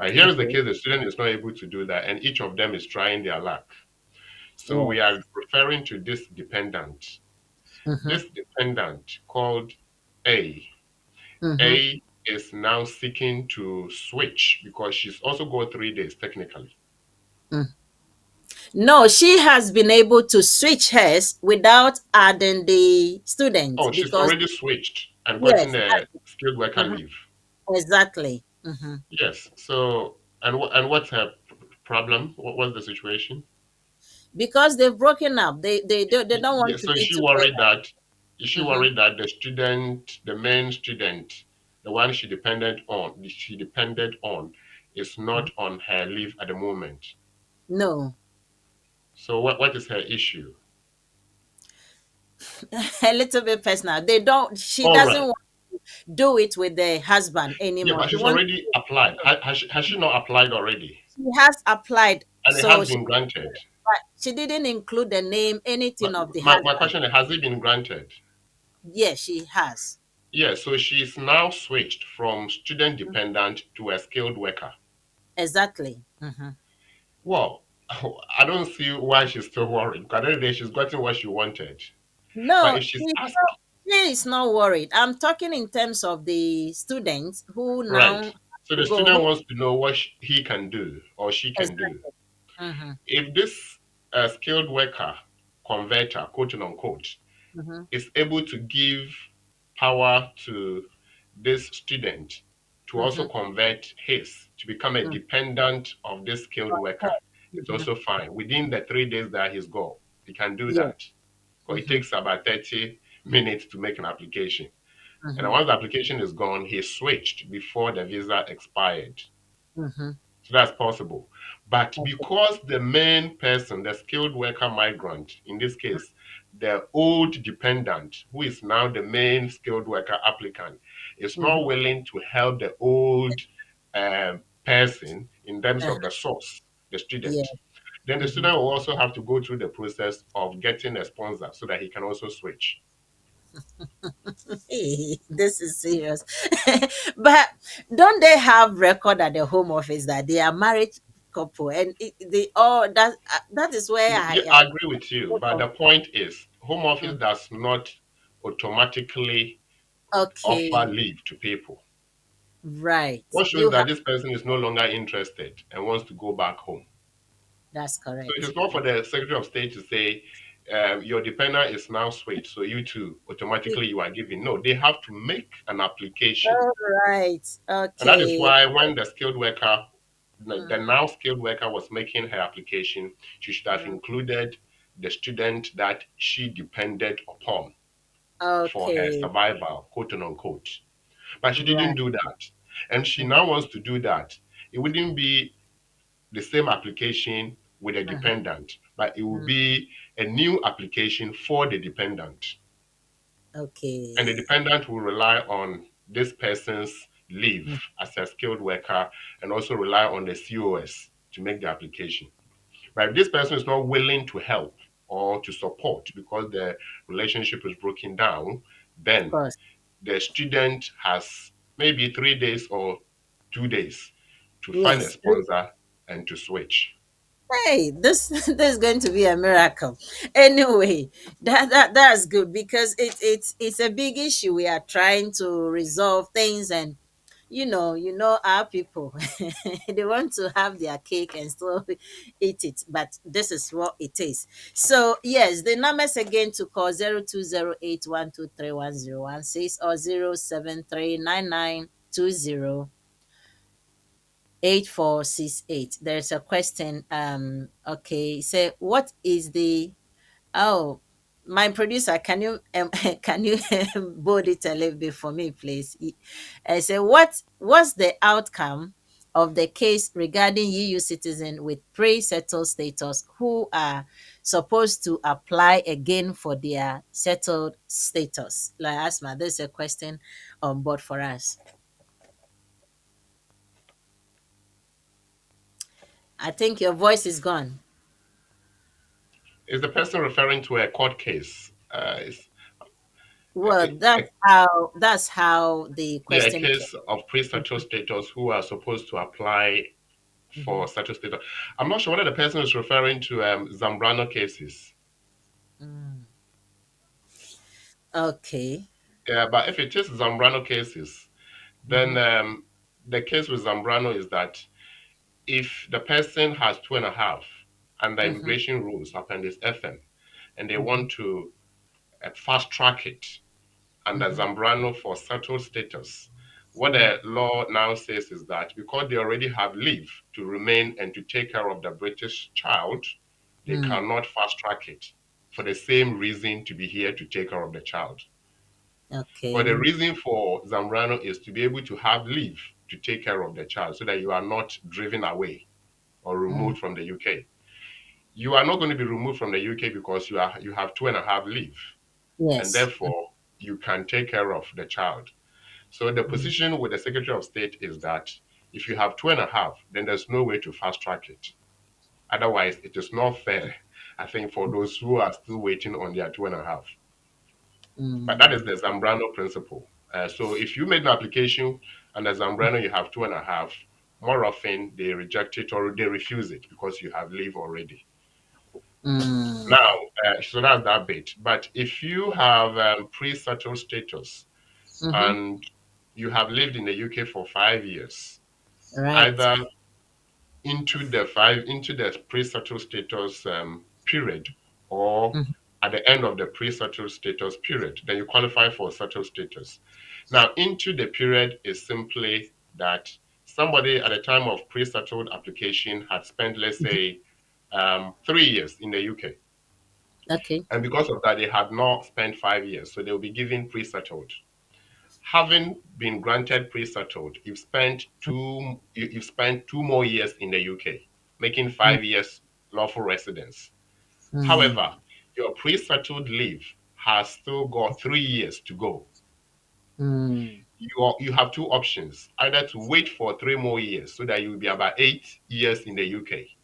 Here is the Okay. case: the student is not able to do that, and each of them is trying their luck. So we Yes. are referring to this dependent. Mm-hmm. This dependent called A. Mm-hmm. A is now seeking to switch because she's also got 3 days technically. No, she has been able to switch hers without adding the student Oh, she's because already switched and gotten yes, a skilled worker mhm, leave. exactly. Yes. So, and what's her problem? What's the situation? Because they've broken up. They don't Yeah. want to So be together. is she Hmm. worried that the student, the main student, the one she depended on, is not on her leave at the moment? No, So what is her issue? a little bit personal. They don't. She All doesn't right. want to do it with the husband Yeah, anymore. but She she's wants. already applied. Has she not applied already? She has applied, And it has so been granted. she didn't include the name, anything of the My husband. question is, has it been granted? Yes, she has. Yeah, so she's now switched from student dependent to a skilled worker. Exactly. Hmm. Well, I don't see why she's still worried. Because at the end of the day, she's gotten what she wanted. But No, if she's she's asked, she is not worried. I'm talking in terms of the students who right, now have so to the go. student wants to know what he can do or she can do. Exactly. Mm-hmm, If this skilled worker, converter, quote unquote, mm-hmm, is able to give power to this student to mm-hmm, also convert his to become a dependent of this skilled worker, it's mm-hmm. also fine. Within the 3 days that he's gone, he can do Yeah. that. Because it Mm-hmm, takes about 30 minutes to make an application. And mm-hmm, once the application is gone, he switched before the visa expired. mm-hmm. So that's possible. But Okay. because the main person, the skilled worker migrant, in this case, the old dependent, who is now the main skilled worker applicant, is not Mm-hmm. willing to help the old person in terms Uh, of the source, the yeah. student, then the Mm-hmm. student will also have to go through the process of getting a sponsor so that he can also switch. Hey, this is serious. But don't they have record at the home office that they are married couple and they all that is where Yeah, I I agree with you, but the point is, Home Office does not automatically offer okay, leave to people. right. What shows You have that this person is no longer interested and wants to go back home? that's So it correct. is not for the Secretary of State to say, your dependent is now switched, so you too, automatically you are given. No, they have to make an application. All right. And that is Okay. why when the skilled worker, the Mm, now skilled worker was making her application, she should have mm. included the student that she depended upon for her Okay. survival, quote unquote. But she Right. didn't do that. And she Mhm, now wants to do that. It wouldn't be the same application with a mhm, dependent, but it will mm. be a new application for the dependent. And the Okay. dependent will rely on this person's leave Mm, as a skilled worker and also rely on the COS to make the application. But if this person is not willing to help or to support because the relationship is broken down, of then course. the student has maybe 3 days or 2 days to find a Yes. sponsor and to switch. Hey, this this is going to be a miracle. Anyway, that's good because it's a big issue. We are trying to resolve things, and our people they want to have their cake and still eat it, but this is what it is. So yes, the numbers again to call 0208123116 or 07399208468. There's a question. Okay, say what is the oh my producer, can you can you bold it a little bit for me, please? I say what's the outcome of the case regarding EU citizens with pre-settled status who are supposed to apply again for their settled status? Like Asma, there's a question on board for us. I think your voice is gone. Is the person referring to a court case It's Well, a, that's how the yeah, a question came. case of pre-settled status who are supposed to apply Mm-hmm. for settled status. I'm not sure whether the person is referring to Zambrano cases. Mm. Okay. Yeah, but if it is Zambrano cases, then Mm-hmm. the case with Zambrano is that if the person has two and a half and the Mm-hmm. immigration rules appendix FM and they Mm-hmm. want to fast track it under Mm-hmm. Zambrano for settled status, what Mm. the law now says is that because they already have leave to remain and to take care of the British child, they Mm. cannot fast track it for the same reason to be here to take care of the child. But the Okay. reason for Zambrano is to be able to have leave to take care of the child so that you are not driven away or Mm. removed from the UK. You are not going to be removed from the UK because you have two and a half leave, and Yes. therefore you can take care of the child. So the Mm. position with the Secretary of State is that if you have two and a half, then there's no way to fast track it. Otherwise, it is not fair, I think, for those who are still waiting on their two and a half. But that Mm. is the Zambrano principle. So if you made an application and as Zambrano you have two and a half, more often they reject it or they refuse it because you have leave already. Mm. Now, so that's that bit. But if you have pre-settled status Mm-hmm. and you have lived in the UK for 5 years, Right. either into the pre-settled status period or Mm-hmm. at the end of the pre-settled status period, then you qualify for settled status. Now, into the period is simply that somebody at the time of pre-settled application had spent, let's say, 3 years in the UK. Okay. And because of that, they had not spent 5 years. So they will be given pre-settled. Having been granted pre-settled, you've spent 2 more years in the UK, making Mm. 5 years lawful residence. Mm. However, your pre-settled leave has still got 3 years to go. Mm. You have two options: either to wait for 3 more years so that you'll be about 8 years in the UK,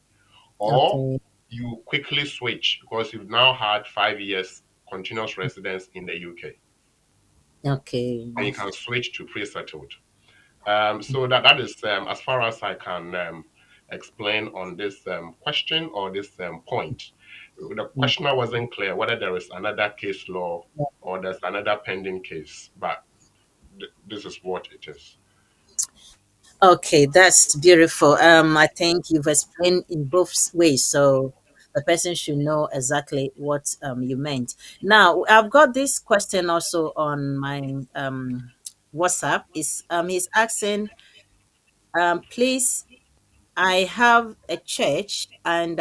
or Okay. you quickly switch because you've now had 5 years continuous residence in the UK, Okay. and you can switch to pre-settled. So that is as far as I can explain on this question or this point. The Mm. questioner wasn't clear whether there is another case law or there's another pending case, but this is what it is. Okay, that's beautiful. I think you've explained in both ways, so the person should know exactly what you meant. Now, I've got this question also on my WhatsApp. Is he's asking, please, I have a church and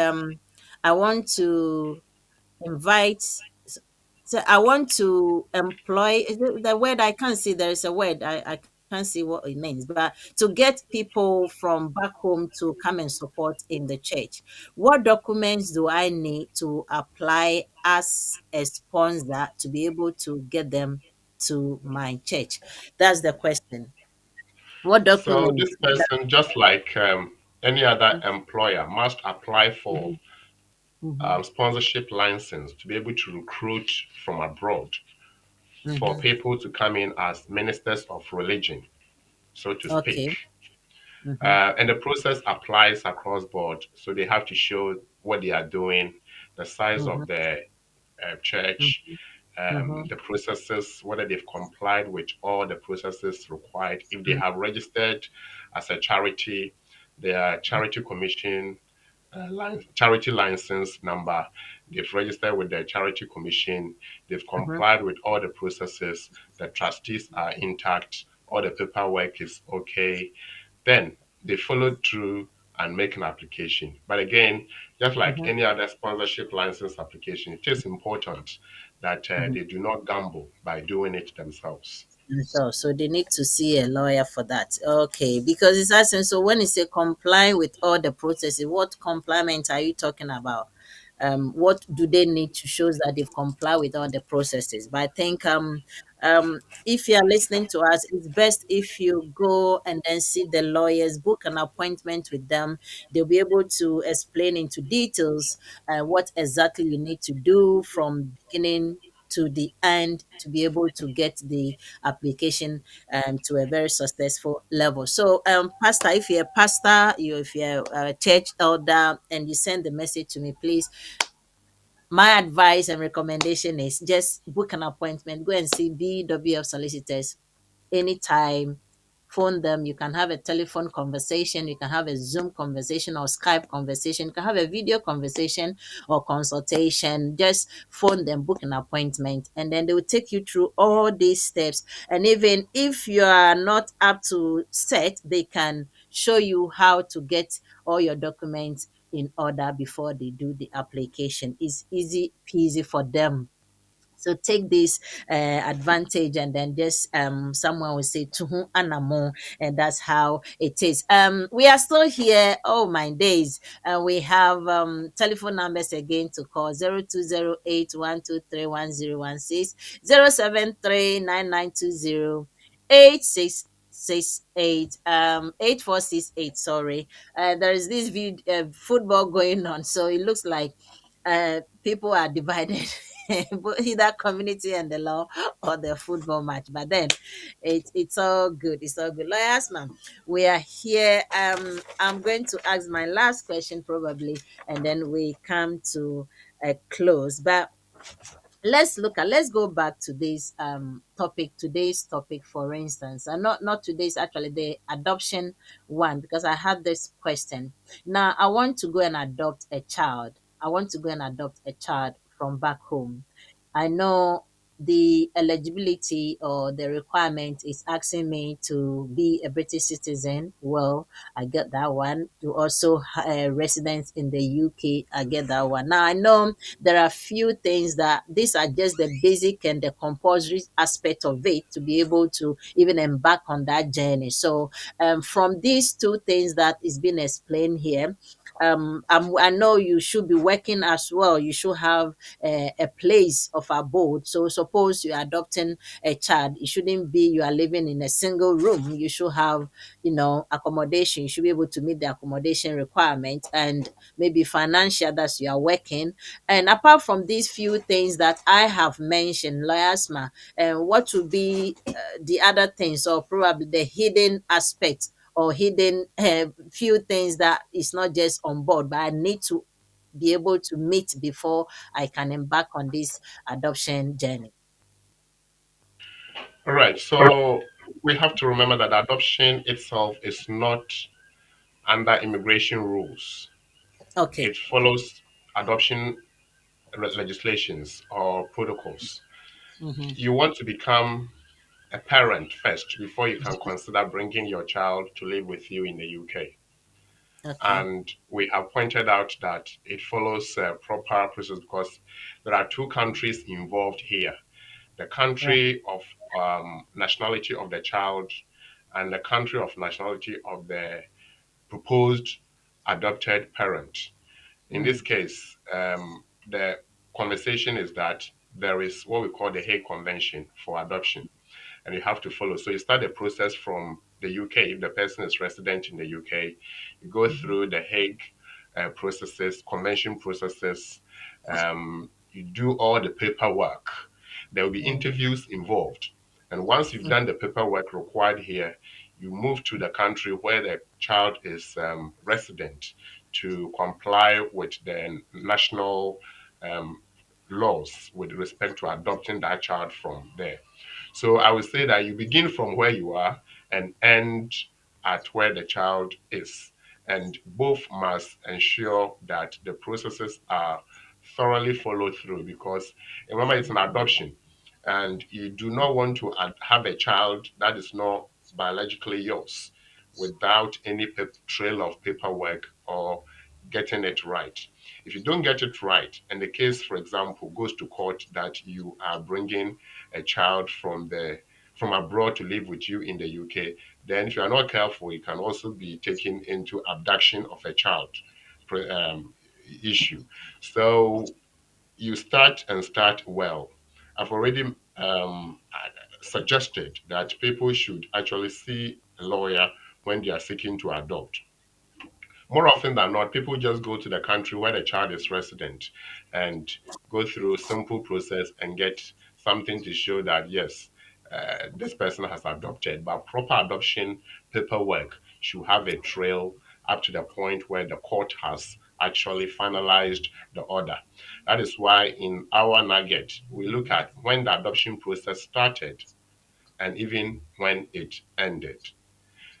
I want to invite. So I want to employ is it the word I can't see. There is a word I can't see what it means, but to get people from back home to come and support in the church. What documents do I need to apply as a sponsor to be able to get them to my church? That's the question. What So this documents? person, just like any other employer, must apply for Mhm, mhm, sponsorship license to be able to recruit from abroad for mhm. people to come in as ministers of religion, so to speak. Okay. Mhm, And the process applies across board. So they have to show what they are doing, the size mhm, of the church, mhm, mhm, the processes, whether they've complied with all the processes required. If they mhm, have registered as a charity, their charity commission, charity license number, they've registered with the charity commission, they've mhm, complied with all the processes, the trustees are intact, all the paperwork is okay, then they follow through and make an application. But again, just like mhm, any other sponsorship license application, it is important that mhm. they do not gamble by doing it themselves. So they need to see a lawyer for that. Okay, because it's asking. So when you say comply with all the processes, what compliance are you talking about? What do they need to show that they've complied with all the processes? But I think if you are listening to us, it's best if you go and then see the lawyers, book an appointment with them. They'll be able to explain into details what exactly you need to do from beginning to the end to be able to get the application to a very successful level. So, Pastor, if you're a pastor, if you're a church elder, and you send the message to me, please, my advice and recommendation is just book an appointment, go and see BWF Solicitors anytime. Phone them. You can have a telephone conversation, you can have a Zoom conversation or Skype conversation, you can have a video conversation or consultation. Just phone them, book an appointment, and then they will take you through all these steps. And even if you are not up to set, they can show you how to get all your documents in order before they do the application. It's easy peasy for them. So take this advantage, and then just someone will say tuhu anamo, and that's how it is. We are still here. Oh my days. We have telephone numbers again to call: 0208 123 1016, 073 8468. Sorry. There is this football going on, so it looks like people are divided either community and the law or the football match. But then it's all good. It's all good. Lawyers, ma'am, we are here. I'm going to ask my last question probably, and then we come to a close. But let's go back to this today's topic, for instance, and not today's, actually the adoption one, because I had this question. Now I want to go and adopt a child. From back home. I know the eligibility or the requirement is asking me to be a British citizen. Well, I get that one. To also residence in the UK, I get that one. Now I know there are few things that these are just the basic and the compulsory aspect of it to be able to even embark on that journey. So from these two things that is being explained here, I know you should be working as well. You should have a place of abode. So suppose you're adopting a child, it shouldn't be you are living in a single room. You should have, accommodation. You should be able to meet the accommodation requirement, and maybe financial, that you are working. And apart from these few things that I have mentioned, lawyers ma, what would be the other things, or probably the hidden aspects or hidden few things that is not just on board, but I need to be able to meet before I can embark on this adoption journey. All right. So we have to remember that adoption itself is not under immigration rules. Okay. It follows adoption legislations or protocols. Mm-hmm. You want to become a parent first before you can consider bringing your child to live with you in the UK. Okay. And we have pointed out that it follows a proper process because there are two countries involved here: the Right. country of nationality of the child and the country of nationality of the proposed adopted parent. In Mm. this case, the conversation is that there is what we call the Hague Convention for adoption, and you have to follow. So you start the process from the UK. If the person is resident in the UK, you go through the Hague processes, convention processes. You do all the paperwork. There will be Mm. interviews involved. And once you've done the paperwork required here, you move to the country where the child is resident to comply with the national um, laws with respect to adopting that child from there. So I would say that you begin from where you are and end at where the child is. And both must ensure that the processes are thoroughly followed through because remember, it's an adoption and you do not want to have a child that is not biologically yours without any trail of paperwork or getting it right. If you don't get it right, and the case, for example, goes to court that you are bringing a child from abroad to live with you in the UK, then if you are not careful, it can also be taken into abduction of a child issue. So you start well. I've already suggested that people should actually see a lawyer when they are seeking to adopt More often than not, people just go to the country where the child is resident and go through simple process and get something to show that yes, this person has adopted. But proper adoption paperwork should have a trail up to the point where the court has actually finalized the order. That is why in our nugget, we look at when the adoption process started and even when it ended.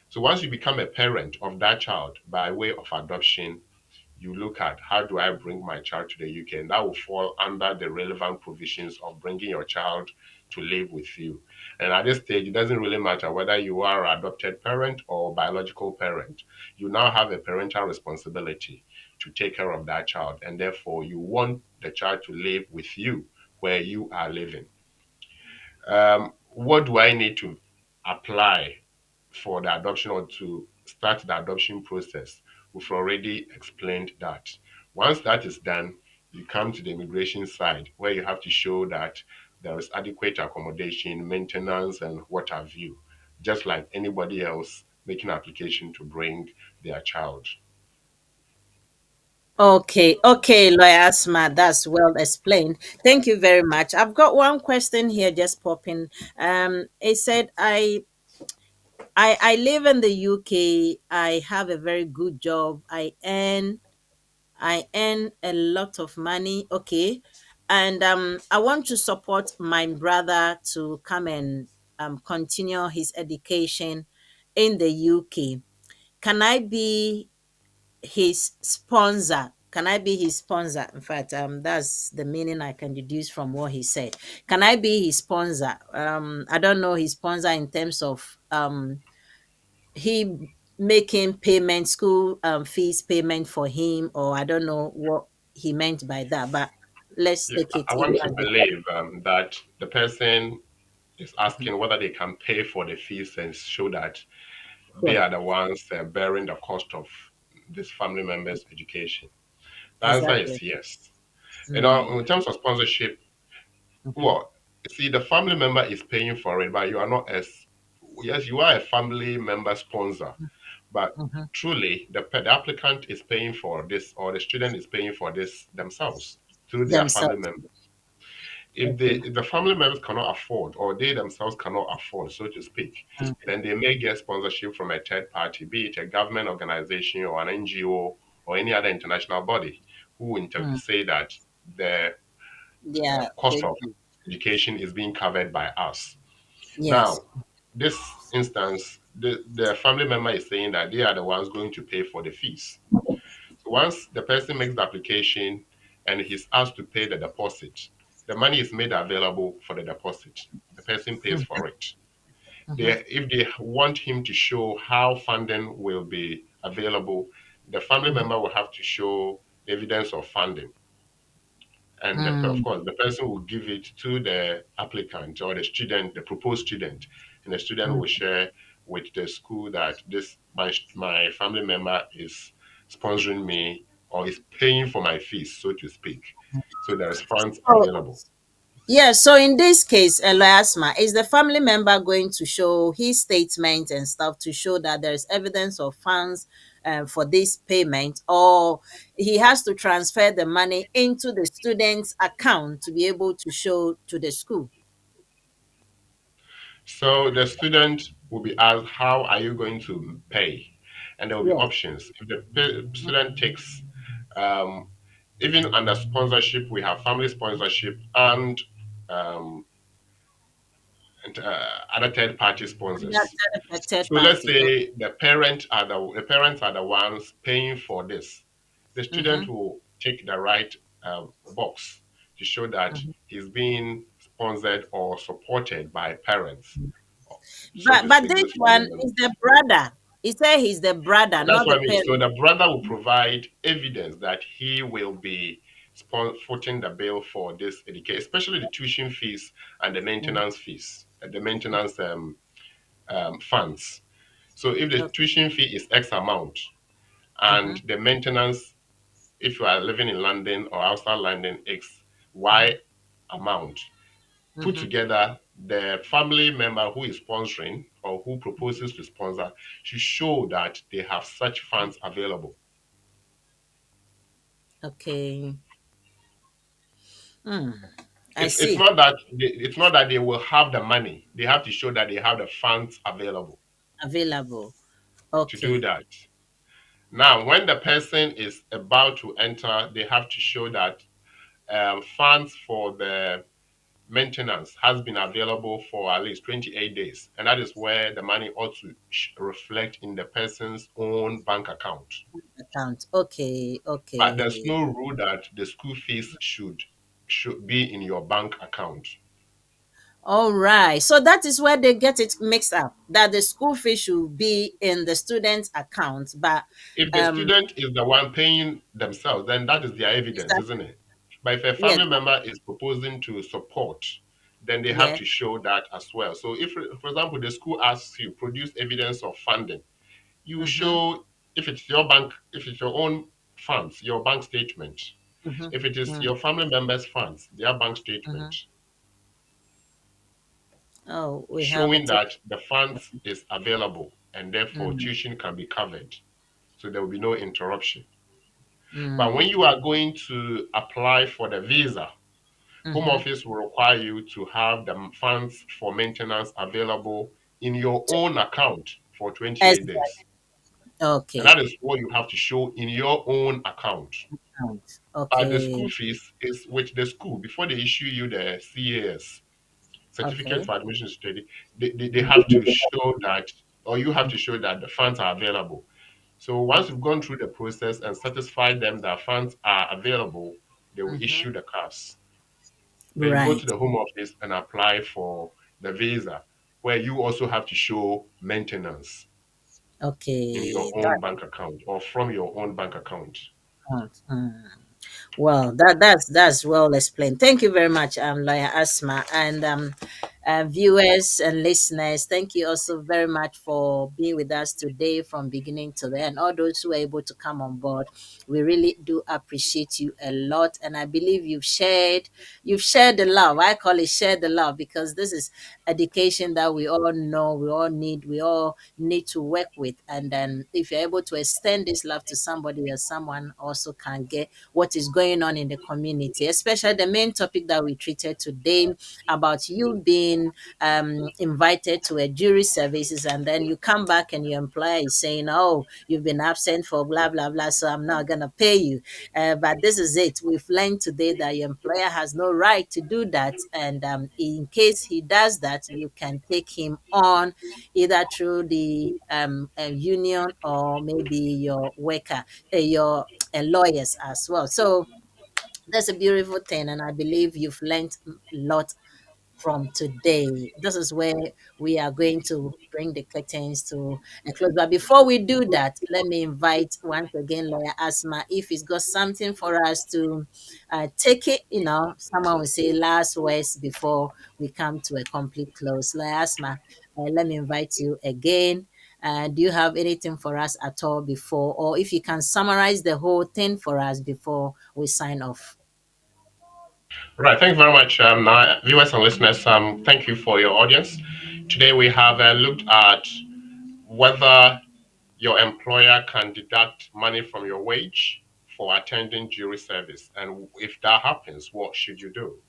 So once you become a parent of that child by way of adoption, you look at how do I bring my child to the UK, and that will fall under the relevant provisions of bringing your child to live with you. And at this stage, it doesn't really matter whether you are an adopted parent or biological parent. You now have a parental responsibility to take care of that child, and therefore you want the child to live with you where you are living. What do I need to apply for the adoption or to start the adoption process? We've already explained that. Once that is done, you come to the immigration side where you have to show that there is adequate accommodation, maintenance, and what have you, just like anybody else making application to bring their child. Okay, okay, Lawyer Asma, that's well explained. Thank you very much. I've got one question here just popping. It said I live in the UK. I have a very good job. I earn a lot of money. Okay. And I want to support my brother to come and continue his education in the UK. Can I be his sponsor? Can I be his sponsor? In fact, that's the meaning I can deduce from what he said. Can I be his sponsor? I don't know his sponsor in terms of he making payment, school fees payment for him, or I don't know what he meant by that. But let's Yeah, take it I if want to that's the believe that the person is asking whether they can pay for the fees and show that they sure. are the ones bearing the cost of this family member's education. The answer Exactly. is yes. Mm, In terms of sponsorship, mm-hmm, well, see, the family member is paying for it, but you are not as, yes, you are a family member sponsor, but mm-hmm. truly the applicant is paying for this or the student is paying for this themselves through their family Themselves. member. If Okay. the family members cannot afford or they themselves cannot afford, so to speak, Mm, then they may get sponsorship from a third party, be it a government organization or an NGO or any other international body who will mm. say that the Yeah. cost of education is being covered by us. Yes. Now, this instance, the family member is saying that they are the ones going to pay for the fees. So once the person makes the application and he's asked to pay the deposit, the money is made available for the deposit. The person pays for it. Mm-hmm, If they want him to show how funding will be available, the family mm-hmm, member will have to show evidence of funding. And of mm, course, the person will give it to the applicant or the student, the proposed student, and the student mm. will share with the school that this my family member is sponsoring me or is paying for my fees, so to speak. So there is funds So, available. yeah, so in this case, Eliasma, is the family member going to show his statement and stuff to show that there is evidence of funds for this payment, or he has to transfer the money into the student's account to be able to show to the school? So the student will be asked, how are you going to pay? And there will be Yes. options. If the student takes, um, even under sponsorship, we have family sponsorship um, and other third party And sponsors. that's a third So let's party. Okay. say the parents are the ones paying for this. The Mm-hmm, student will take the right box to show that he's being sponsored or supported by parents, so but to but speak, this those family one members. is the brother. He said he's the brother, That's not what the I mean. So parent. the brother will provide evidence that he will be footing the bill for this education, especially the tuition fees and the Mm, maintenance fees, the maintenance funds. So if the okay. tuition fee is X amount Mm-hmm, and the maintenance, if you are living in London or outside London, X, Y amount, put mm-hmm. together, the family member who is sponsoring or who proposes to sponsor should show that they have such funds available. Okay. Hmm. I It's see. not that it's not that they will have the money. They have to show that they have the funds available Available. to do Okay. that. Now, when the person is about to enter, they have to show that funds for the maintenance has been available for at least 28 days. And that is where the money ought to reflect in the person's own bank account. Account. Okay. But there's Okay. no rule that the school fees should be in your bank account. All right. So that is where they get it mixed up. That the school fee should be in the student's account, but If the um, student is the one paying themselves, then that is their evidence, isn't it? But if a yeah, family member is proposing to support, then they have yeah. to show that as well. So if, for example, the school asks you produce evidence of funding, you Mm-hmm, show if it's your bank, if it's your own funds, your bank statement. mm-hmm, If it is mm-hmm, your family members' funds, their bank mm-hmm. statement, Oh, we have showing it. that the funds is available and therefore Mm, tuition can be covered. So there will be no interruption. But when mm, you are going to apply for the visa, Home mm-hmm. Office will require you to have the funds for maintenance available in your own account for 28 Exactly. days. And Okay. that is what you have to show in your own account. Account. But the school Okay. fees is with the school before they issue you the CAS, Certificate Okay. for Admission Study, they Mm, have to show that, or you have to show that the funds are available. So once you've gone through the process and satisfied them that funds are available, they will mm-hmm. issue the cards. Then you go to Right. the Home Office and apply for the visa, where you also have to show maintenance in your Okay. own bank account or from your own bank account. That. Well, that's well explained. Thank you very much, Lawyer Asma, and viewers and listeners. Thank you also very much for being with us today from beginning to the end. All those who are able to come on board, we really do appreciate you a lot, and I believe you've shared the love. I call it share the love because this is education that we all know, we all need to work with, and then if you're able to extend this love to somebody else, someone also can get what is going on in the community, especially the main topic that we treated today about you being invited to a jury services and then you come back and your employer is saying, oh, you've been absent for blah, blah, blah, so I'm not going to pay you. But this is it. We've learned today that your employer has no right to do that. And in case he does that, you can take him on either through the union or maybe your worker, your lawyers as well. So that's a beautiful thing, and I believe you've learned a lot from today. This is where we are going to bring the curtains to a close. But before we do that, let me invite once again Lawyer Asma if he's got something for us to take it. Someone will say last words before we come to a complete close. Lawyer Asma, let me invite you again. Do you have anything for us at all before, or if you can summarize the whole thing for us before we sign off? Right. Thank you very much, now, viewers and listeners. Thank you for your audience. Today we have looked at whether your employer can deduct money from your wage for attending jury service, and if that happens, what should you do?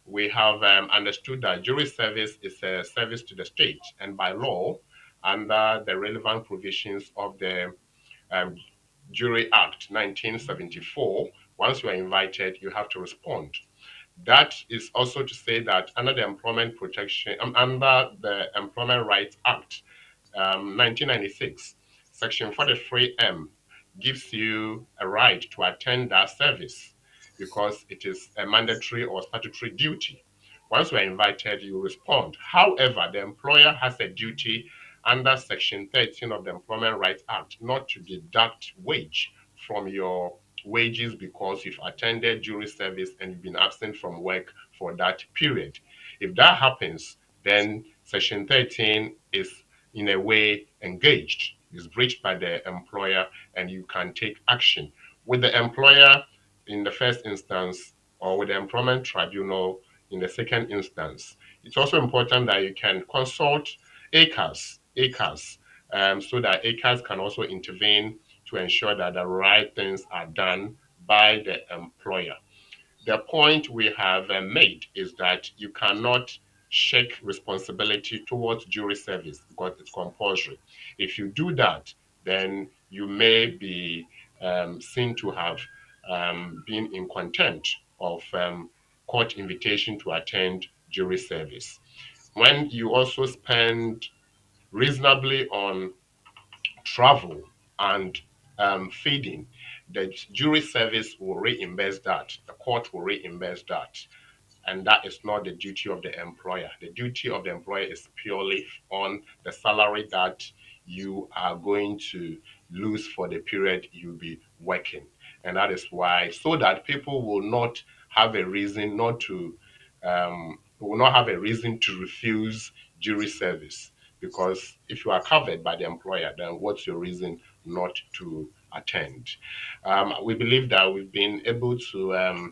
We have understood that jury service is a service to the state, and by law, under the relevant provisions of the um, Jury Act 1974, once you are invited, you have to respond. That is also to say that under the under the Employment Rights Act 1996, Section 43M gives you a right to attend that service because it is a mandatory or statutory duty. Once you are invited, you respond. However, the employer has a duty under Section 13 of the Employment Rights Act not to deduct wage from your wages because you've attended jury service and you've been absent from work for that period. If that happens, then Section 13 is in a way engaged, is breached by the employer, and you can take action with the employer in the first instance or with the employment tribunal in the second instance. It's also important that you can consult ACAS, so that ACAS can also intervene to ensure that the right things are done by the employer. The point we have made is that you cannot shake responsibility towards jury service because it's compulsory. If you do that, then you may be seen to have been in contempt of court invitation to attend jury service. When you also spend reasonably on travel and feeding, the jury service will reimburse that, the court will reimburse that. And that is not the duty of the employer. The duty of the employer is purely on the salary that you are going to lose for the period you'll be working. And that is why, so that people will not have a reason not to, will not have a reason to refuse jury service. Because if you are covered by the employer, then what's your reason not to attend? We believe that we've been able to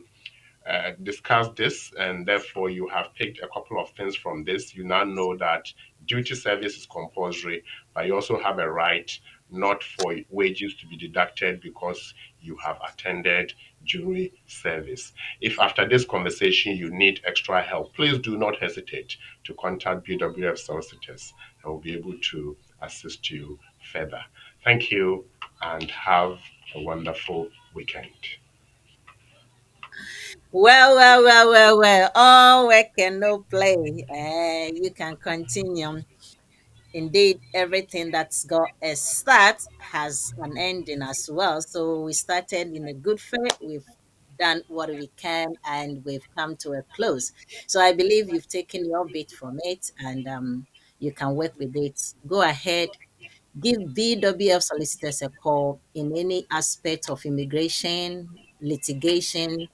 discuss this, and therefore you have picked a couple of things from this. You now know that duty service is compulsory, but you also have a right not for wages to be deducted because you have attended jury service. If after this conversation you need extra help, please do not hesitate to contact BWF Solicitors, and we'll be able to assist you further. Thank you and have a wonderful weekend. Well. All work and no play. You can continue. Indeed, everything that's got a start has an ending as well. So we started in a good faith. We've done what we can and we've come to a close. So I believe you've taken your bit from it and you can work with it. Go ahead, give BWF solicitors a call in any aspect of immigration, litigation,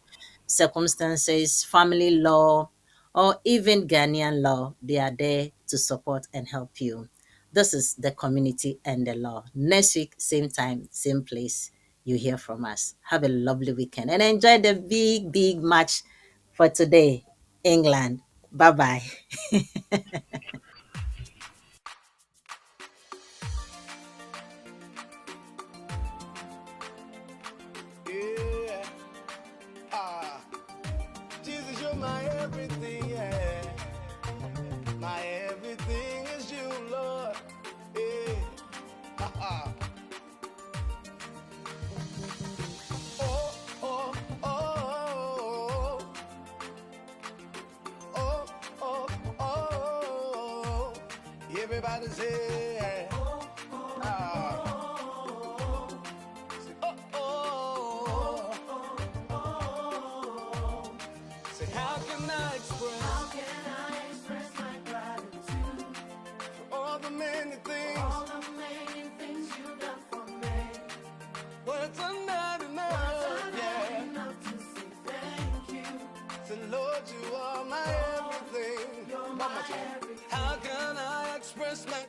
circumstances, family law, or even Ghanaian law. They are there to support and help you. This is the community and the law. Next week, same time, same place, you hear from us. Have a lovely weekend and enjoy the big match for today, England. Bye bye. Yeah. Jesus, you're my everything, yeah. My everything is you, Lord. Yeah. Oh, oh, oh. Oh, oh, oh. Everybody say, ah. Oh, oh. Say, how can I express my gratitude for all the many things you've done for me? Words are not enough, yeah. To say thank you. Say, Lord, you are my everything. You're my everything. How can I express my